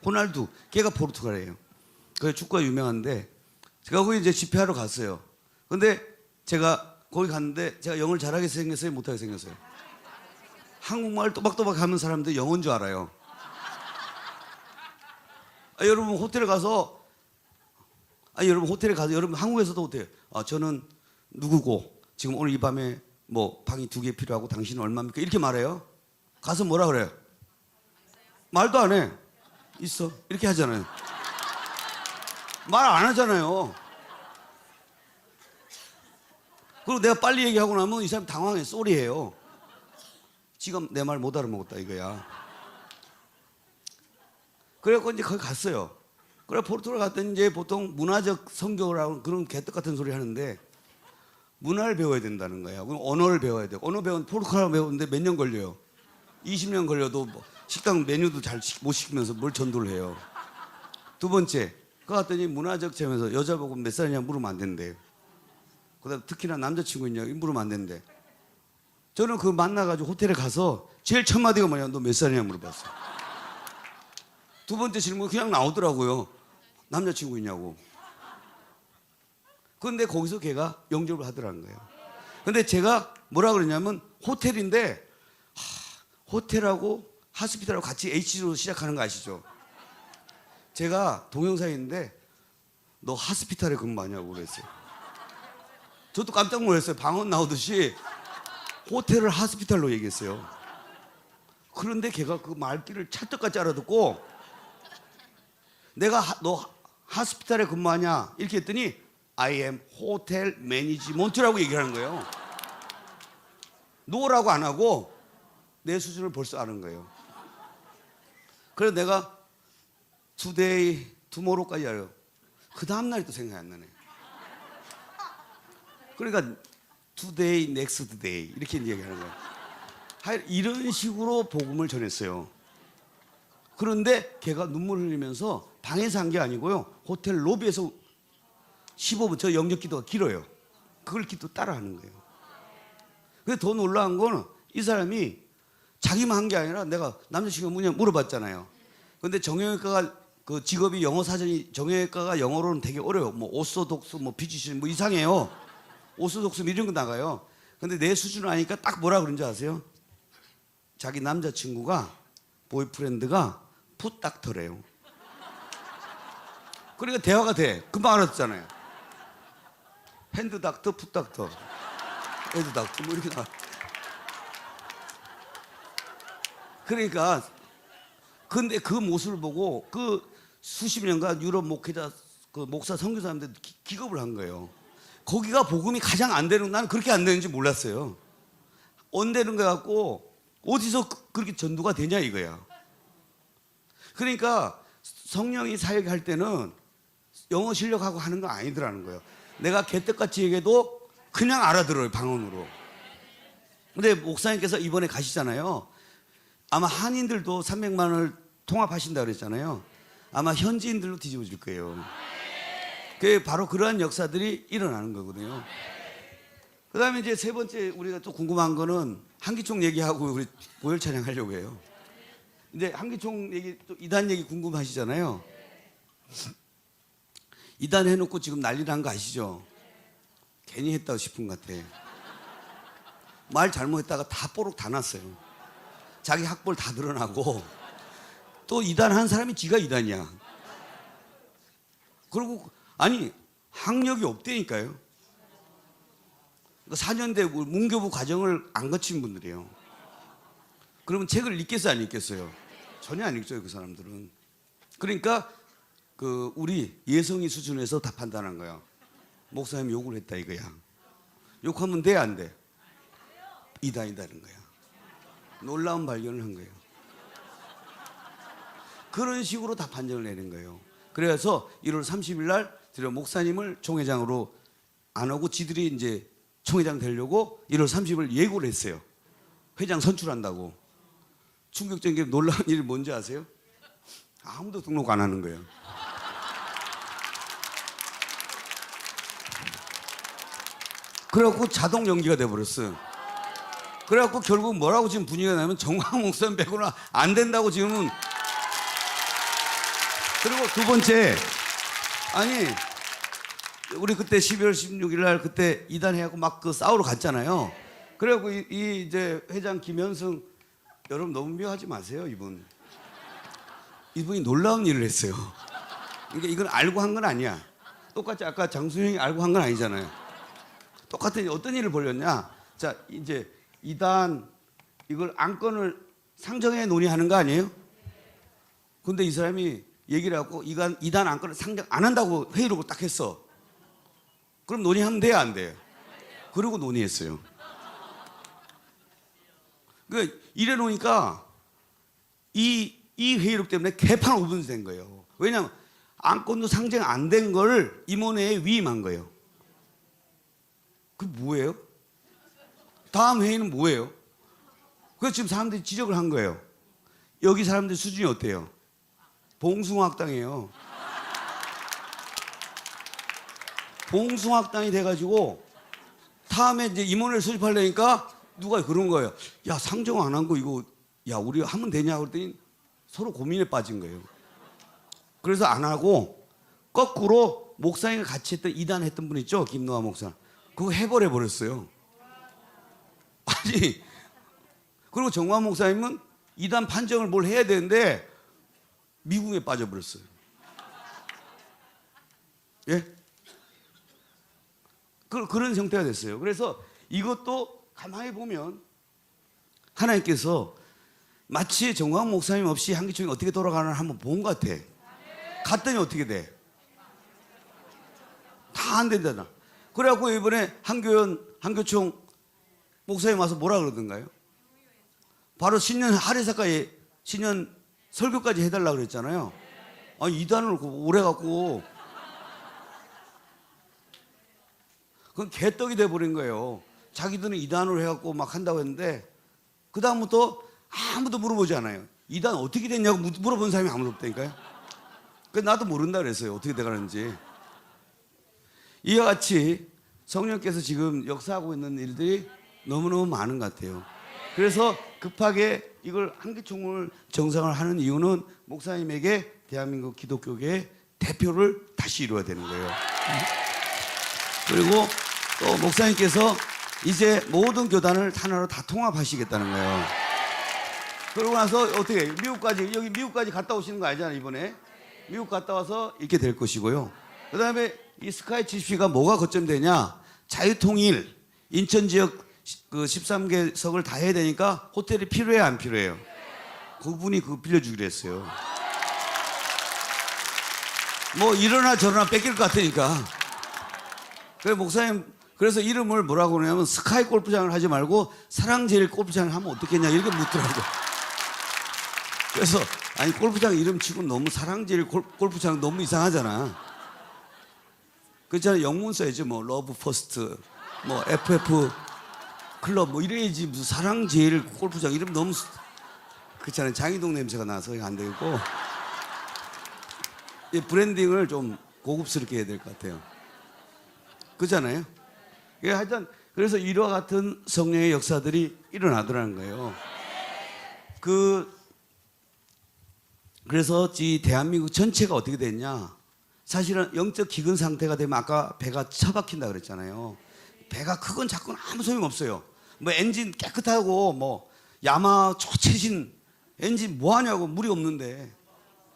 A: 호날두 걔가 포르투갈이에요. 그 축구가 유명한데 제가 거기 이제 집회하러 갔어요. 근데 제가 거기 갔는데 제가 영어를 잘하게 생겼어요, 못하게 생겼어요? 한국말 또박또박 하는 사람들 영어인 줄 알아요. 여러분 호텔에 가서 여러분 한국에서도 어때요? 저는 누구고 지금 오늘 이 밤에 뭐 방이 2개 필요하고 당신은 얼마입니까? 이렇게 말해요. 가서 뭐라 그래요? 말도 안 해. 있어. 이렇게 하잖아요. 말 안 하잖아요. 그리고 내가 빨리 얘기하고 나면 이 사람 당황해. 쏘리해요. 지금 내 말 못 알아먹었다 이거야. 그래갖고 이제 거기 갔어요. 그래 포르투갈 갔더니 이제 보통 문화적 성교라고 그런 개떡 같은 소리 하는데 문화를 배워야 된다는 거야. 그럼 언어를 배워야 돼. 언어 배운 포르투갈 배우는데 몇 년 걸려요. 20년 걸려도 뭐 식당 메뉴도 잘 못 시키면서 뭘 전도를 해요. 두 번째, 그 갔더니 문화적 체험에서 여자 보고 몇 살이냐 물으면 안 된대. 그다음 특히나 남자친구 있냐 물으면 안 된대. 저는 그 만나가지고 호텔에 가서 제일 첫 마디가 뭐냐, 너 몇 살이냐 물어봤어요. 두 번째 질문 그냥 나오더라고요. 남자친구 있냐고. 그런데 거기서 걔가 영접을 하더라는 거예요. 근데 제가 뭐라 그러냐면 호텔인데 호텔하고 하스피탈하고 같이 H로 시작하는 거 아시죠? 제가 동영상인데 너 하스피탈에 근무하냐고 그랬어요. 저도 깜짝 놀랐어요. 방언 나오듯이 호텔을 하스피탈로 얘기했어요. 그런데 걔가 그 말귀를 찰떡같이 알아듣고 내가 너 하스피탈에 근무하냐 이렇게 했더니 I am 호텔 매니지먼트라고 얘기를 하는 거예요. 노라고 안 하고 내 수준을 벌써 아는 거예요. 그래서 내가 today, tomorrow까지 알아요. 그 다음날이 또 생각이 안 나네. 그러니까 today, next day 이렇게 얘기하는 거예요. 이런 식으로 복음을 전했어요. 그런데 걔가 눈물 흘리면서 방에서 한 게 아니고요. 호텔 로비에서 15분, 저 영접 기도가 길어요. 그걸 기도 따라하는 거예요. 근데 더 놀라운 거는 이 사람이 자기만 한 게 아니라 내가 남자친구가 뭐냐 물어봤잖아요. 근데 정형외과가 그 직업이 영어 사전이 정형외과가 영어로는 되게 어려워요. 뭐 오소독스, 뭐 피지션 뭐 이상해요. 오소독스 이런 거 나가요. 근데 내 수준을 아니까 딱 뭐라 그런지 아세요? 자기 남자친구가 보이프렌드가 풋닥터래요. 그러니까 대화가 돼. 금방 알았잖아요. 핸드닥터, 풋닥터, 헤드닥터 뭐 이렇게 나와. 그러니까 근데 그 모습을 보고 그 수십 년간 유럽 목회자 그 목사 선교사님들 기겁을 한 거예요. 거기가 복음이 가장 안 되는, 나는 그렇게 안 되는지 몰랐어요. 안 되는 거 같고 어디서 그렇게 전도가 되냐 이거야. 그러니까 성령이 사역할 때는 영어 실력하고 하는 거 아니더라는 거예요. 내가 개떡같이 얘기해도 그냥 알아들어요, 방언으로. 근데 목사님께서 이번에 가시잖아요. 아마 한인들도 300만 원을 통합하신다 그랬잖아요. 아마 현지인들로 뒤집어질 거예요. 그게 바로 그러한 역사들이 일어나는 거거든요. 그 다음에 이제 세 번째 우리가 또 궁금한 거는 한기총 얘기하고 우리 보혈 찬양 하려고 해요. 근데 한기총 얘기, 또 이단 얘기 궁금하시잖아요. 이단 해놓고 지금 난리 난 거 아시죠? 괜히 했다고 싶은 것 같아. 말 잘못했다가 다 뽀록 다 났어요. 자기 학벌 다 드러나고 또 이단 한 사람이 지가 이단이야. 그리고 아니 학력이 없다니까요. 4년대 문교부 과정을 안 거친 분들이에요. 그러면 책을 읽겠어요, 안 읽겠어요? 전혀 안 읽죠, 그 사람들은. 그러니까 그 우리 예성이 수준에서 다 판단한 거야. 목사님 욕을 했다 이거야. 욕하면 돼, 안 돼? 이단이다는 거야. 놀라운 발견을 한 거예요. 그런 식으로 다 판정을 내는 거예요. 그래서 1월 30일 날 드디어 목사님을 총회장으로 안 하고 지들이 이제 총회장 되려고 1월 30일 예고를 했어요. 회장 선출한다고. 충격적인 게 놀라운 일이 뭔지 아세요? 아무도 등록 안 하는 거예요. 그래갖고 자동 연기가 돼버렸어요. 그래갖고 결국 뭐라고 지금 분위기가 나면 정광 목사님 빼고는 안 된다고 지금은. 그리고 두 번째, 아니 우리 그때 12월 16일 날 그때 이단해갖고 막 그 싸우러 갔잖아요. 그래갖고 이 이제 회장 김현승, 여러분 너무 미워하지 마세요. 이분이 놀라운 일을 했어요. 그러니까 이건 알고 한 건 아니야. 똑같이 아까 장수영이 알고 한 건 아니잖아요. 똑같은 어떤 일을 벌였냐. 자, 이제 이단 이걸 안건을 상정해 논의하는 거 아니에요? 근데 이 사람이 얘기를 하고 이단 안건을 상정 안 한다고 회의록을 딱 했어. 그럼 논의하면 돼요, 안 돼요? 그러고 논의했어요. 그 이래 놓으니까 이 회의록 때문에 개판 5분 된 거예요. 왜냐하면 안건도 상정 안 된 걸 임원회에 위임한 거예요. 그게 뭐예요? 다음 회의는 뭐예요? 그래서 지금 사람들이 지적을 한 거예요. 여기 사람들 수준이 어때요? 봉숭아학당이에요. 봉숭아학당이 돼가지고 다음에 이제 임원회를 소집하려니까 누가 그런 거예요. 야, 상정 안 한 거 이거 야 우리 하면 되냐 그랬더니 서로 고민에 빠진 거예요. 그래서 안 하고 거꾸로 목사님과 같이 했던 이단했던 분 있죠, 김노아 목사. 그거 해버려 버렸어요. 아니, 그리고 정광 목사님은 이단 판정을 뭘 해야 되는데 미국에 빠져버렸어요. 예? 그런 형태가 됐어요. 그래서 이것도 가만히 보면 하나님께서 마치 정광 목사님 없이 한기총이 어떻게 돌아가나 한번 본 것 같아. 갔더니 어떻게 돼? 다 안 된다나. 그래갖고 이번에 한교총 목사님 와서 뭐라 그러던가요? 바로 신년 할애사까지 신년 설교까지 해달라고 그랬잖아요. 아니 이단을 오래 갖고 그건 개떡이 돼버린 거예요. 자기들은 이단으로 해갖고 막 한다고 했는데 그 다음부터 아무도 물어보지 않아요. 이단 어떻게 됐냐고 물어본 사람이 아무도 없다니까요. 그래서 나도 모른다 그랬어요. 어떻게 돼가는지. 이와 같이 성령께서 지금 역사하고 있는 일들이 너무너무 많은 것 같아요. 그래서 급하게 이걸 한기총을 정상을 하는 이유는 목사님에게 대한민국 기독교계의 대표를 다시 이루어야 되는 거예요. 그리고 또 목사님께서 이제 모든 교단을 하나로 다 통합하시겠다는 거예요. 그러고 나서 어떻게 여기 미국까지 갔다 오시는 거 알잖아요. 이번에 미국 갔다 와서 이렇게 될 것이고요. 그 다음에 이 스카이 70가 뭐가 거점되냐, 자유통일 인천 지역 그 13개석을 다 해야 되니까 호텔이 필요해요, 안 필요해요? 그분이 그거 빌려주기로 했어요. 뭐 이러나 저러나 뺏길 것 같으니까. 그래서 목사님, 그래서 이름을 뭐라고 그러냐면 스카이 골프장을 하지 말고 사랑제일 골프장을 하면 어떻겠냐 이렇게 묻더라고요. 그래서 아니 골프장 이름 치고 너무 사랑제일 골프장 너무 이상하잖아. 그렇잖아요. 영문 써야지. 뭐 러브 퍼스트, 뭐 FF 클럽 뭐 이래야지. 무슨 사랑제일 골프장 이름 너무 그렇잖아요. 장희동 냄새가 나서 안 되고 이 브랜딩을 좀 고급스럽게 해야 될 것 같아요. 그렇잖아요. 하여튼 그래서 이와 같은 성령의 역사들이 일어나더라는 거예요. 그래서 이 대한민국 전체가 어떻게 됐냐? 사실은 영적 기근 상태가 되면 아까 배가 처박힌다 그랬잖아요. 배가 크건 작건 아무 소용 없어요. 뭐 엔진 깨끗하고 뭐 야마 초최신 엔진 뭐 하냐고. 물이 없는데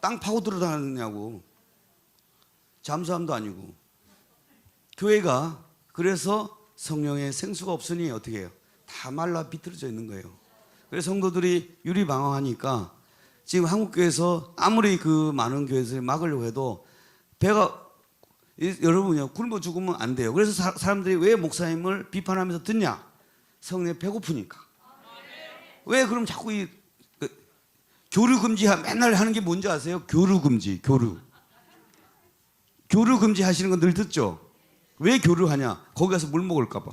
A: 땅 파고 들어다니냐고. 잠수함도 아니고. 교회가 그래서 성령의 생수가 없으니 어떻게 해요? 다 말라 비틀어져 있는 거예요. 그래서 성도들이 유리방황하니까 지금 한국교회에서 아무리 그 많은 교회에서 막으려고 해도 배가 여러분요 굶어 죽으면 안 돼요. 그래서 사람들이 왜 목사님을 비판하면서 듣냐? 성령이 배고프니까. 왜 그럼 자꾸 교류 금지 맨날 하는 게 뭔지 아세요? 교류 금지, 교류 금지 하시는 건 늘 듣죠? 왜 교류하냐? 거기 가서 물 먹을까 봐.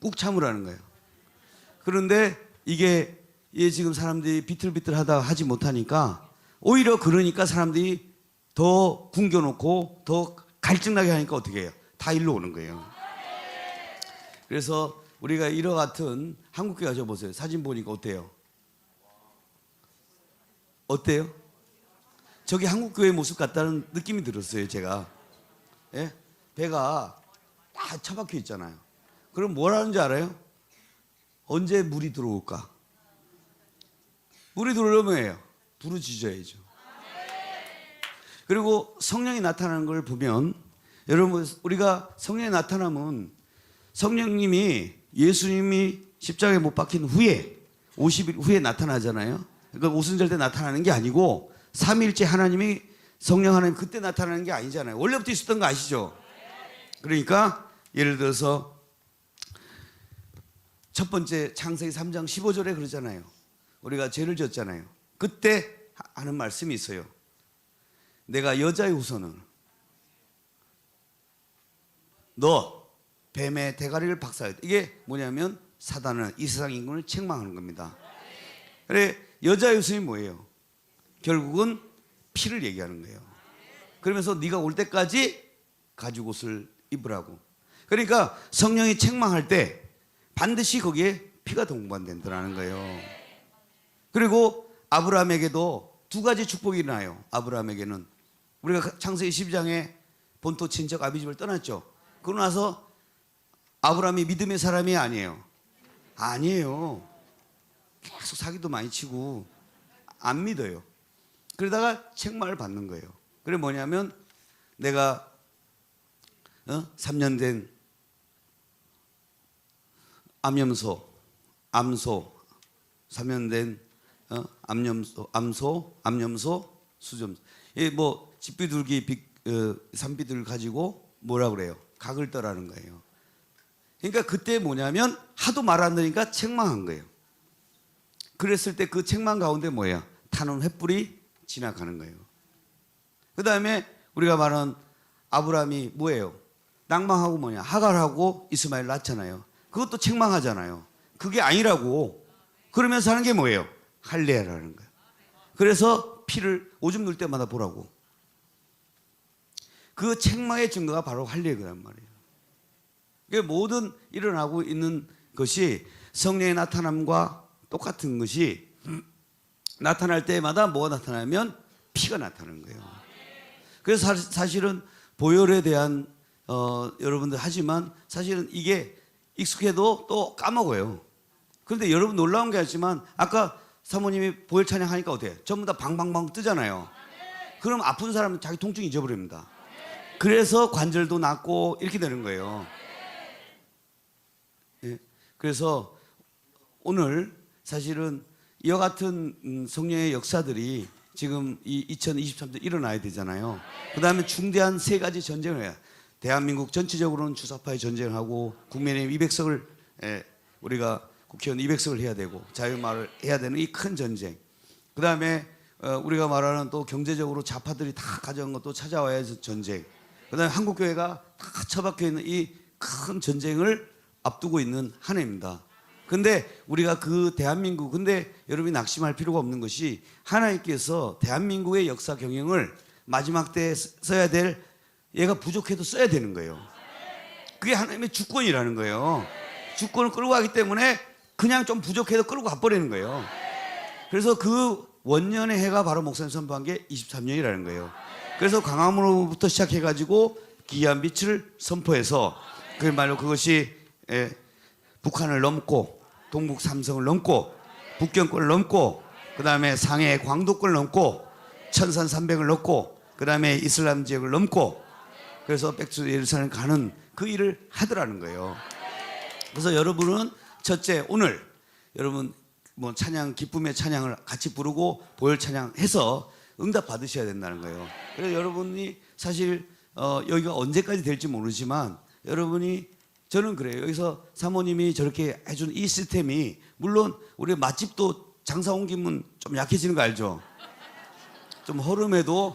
A: 꾹 참으라는 거예요. 그런데 이게 지금 사람들이 비틀비틀하다 하지 못하니까 오히려 그러니까 사람들이 더 굶겨놓고 더 갈증나게 하니까 어떻게 해요? 다 일로 오는 거예요. 그래서 우리가 이와 같은 한국교회 가져보세요. 사진 보니까 어때요? 어때요? 저기 한국교회 모습 같다는 느낌이 들었어요, 제가. 예? 배가 다 처박혀 있잖아요. 그럼 뭘 하는지 알아요? 언제 물이 들어올까? 물이 들어오려면 해요. 부르짖어야죠. 그리고 성령이 나타나는 걸 보면 여러분 우리가 성령이 나타나면 성령님이 예수님이 십자가에 못 박힌 후에 50일 후에 나타나잖아요. 그러니까 오순절 때 나타나는 게 아니고 삼위일체 하나님이 성령 하나님 그때 나타나는 게 아니잖아요. 원래부터 있었던 거 아시죠? 그러니까 예를 들어서 첫 번째 창세기 3장 15절에 그러잖아요. 우리가 죄를 지었잖아요. 그때 하는 말씀이 있어요. 내가 여자의 후손을 너 뱀의 대가리를 박살냈다. 이게 뭐냐면 사단은 이 세상 인간을 책망하는 겁니다. 그래 여자의 후손이 뭐예요? 결국은 피를 얘기하는 거예요. 그러면서 네가 올 때까지 가죽 옷을 입으라고. 그러니까 성령이 책망할 때 반드시 거기에 피가 동반된다는 거예요. 그리고 아브라함에게도 두 가지 축복이 일어나요. 아브라함에게는 우리가 창세기 12장에 본토 친척 아비집을 떠났죠. 그러고 나서 아브라함이 믿음의 사람이 아니에요. 아니에요. 계속 사기도 많이 치고 안 믿어요. 그러다가 책망을 받는 거예요. 그게 뭐냐면 내가 3년 된 암소 3년 된 암염소, 수점소. 뭐 집비둘기, 산비둘 가지고 뭐라 그래요? 각을 떠라는 거예요. 그러니까 그때 뭐냐면 하도 말 안 들으니까 책망한 거예요. 그랬을 때 그 책망 가운데 뭐야? 타는 횃불이 지나가는 거예요. 그 다음에 우리가 말하는 아브라함이 뭐예요? 낭망하고 뭐냐? 하갈하고 이스마엘 낳잖아요. 그것도 책망하잖아요. 그게 아니라고. 그러면서 하는 게 뭐예요? 할례라는 거예요. 그래서 피를 오줌 눌 때마다 보라고. 그 책망의 증거가 바로 할례거란 말이에요. 그게 모든 일어나고 있는 것이 성령의 나타남과 똑같은 것이 나타날 때마다 뭐가 나타나면 피가 나타나는 거예요. 그래서 사실은 보혈에 대한 여러분들 하지만 사실은 이게 익숙해도 또 까먹어요. 그런데 여러분 놀라운 게 아니지만 아까 사모님이 보혈 찬양하니까 어때요? 전부 다 방방방 뜨잖아요. 그럼 아픈 사람은 자기 통증 잊어버립니다. 그래서 관절도 낫고 이렇게 되는 거예요. 예. 그래서 오늘 사실은 이와 같은 성령의 역사들이 지금 이 2023년 일어나야 되잖아요. 그 다음에 중대한 세 가지 전쟁을 해요. 대한민국 전체적으로는 주사파의 전쟁을 하고 국민의힘 200석을 우리가 국회의원 200석을 해야 되고 자유말을 해야 되는 이 큰 전쟁. 그 다음에 우리가 말하는 또 경제적으로 좌파들이 다 가져온 것도 찾아와야 해서 전쟁. 그 다음에 한국교회가 다 처박혀 있는 이 큰 전쟁을 앞두고 있는 한 해입니다. 근데 우리가 그 대한민국, 근데 여러분이 낙심할 필요가 없는 것이 하나님께서 대한민국의 역사 경영을 마지막 때에 써야 될 얘가 부족해도 써야 되는 거예요. 그게 하나님의 주권이라는 거예요. 주권을 끌고 가기 때문에 그냥 좀 부족해도 끌고 가버리는 거예요. 그래서 그 원년의 해가 바로 목사님 선포한 게 23년이라는 거예요. 그래서 광화문으로부터 시작해가지고 기이한 빛을 선포해서 그말로 그것이 북한을 넘고 동북 삼성을 넘고 북경권을 넘고 그 다음에 상해 광도권을 넘고 천산 300을 넘고 그 다음에 이슬람 지역을 넘고 그래서 백투 예루살렘 가는 그 일을 하더라는 거예요. 그래서 여러분은 첫째 오늘 여러분 뭐 찬양 기쁨의 찬양을 같이 부르고 보혈 찬양해서 응답 받으셔야 된다는 거예요. 그래서 여러분이 사실 여기가 언제까지 될지 모르지만 여러분이 저는 그래요. 여기서 사모님이 저렇게 해준 이 시스템이 물론 우리 맛집도 장사 옮기면 좀 약해지는 거 알죠? 좀 허름해도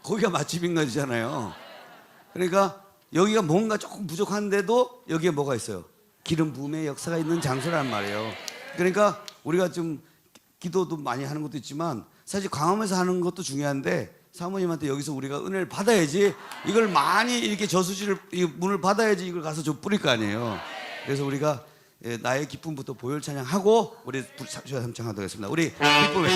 A: 거기가 맛집인 거잖아요. 그러니까 여기가 뭔가 조금 부족한데도 여기에 뭐가 있어요? 기름 부음의 역사가 있는 장소란 말이에요. 그러니까 우리가 좀 기도도 많이 하는 것도 있지만 사실 광화문에서 하는 것도 중요한데 사모님한테 여기서 우리가 은혜를 받아야지 이걸 많이 이렇게 저수지를 문을 받아야지 이걸 가서 좀 뿌릴 거 아니에요. 그래서 우리가 나의 기쁨부터 보혈 찬양하고 우리 삼창하도록 하겠습니다. 우리 기쁨의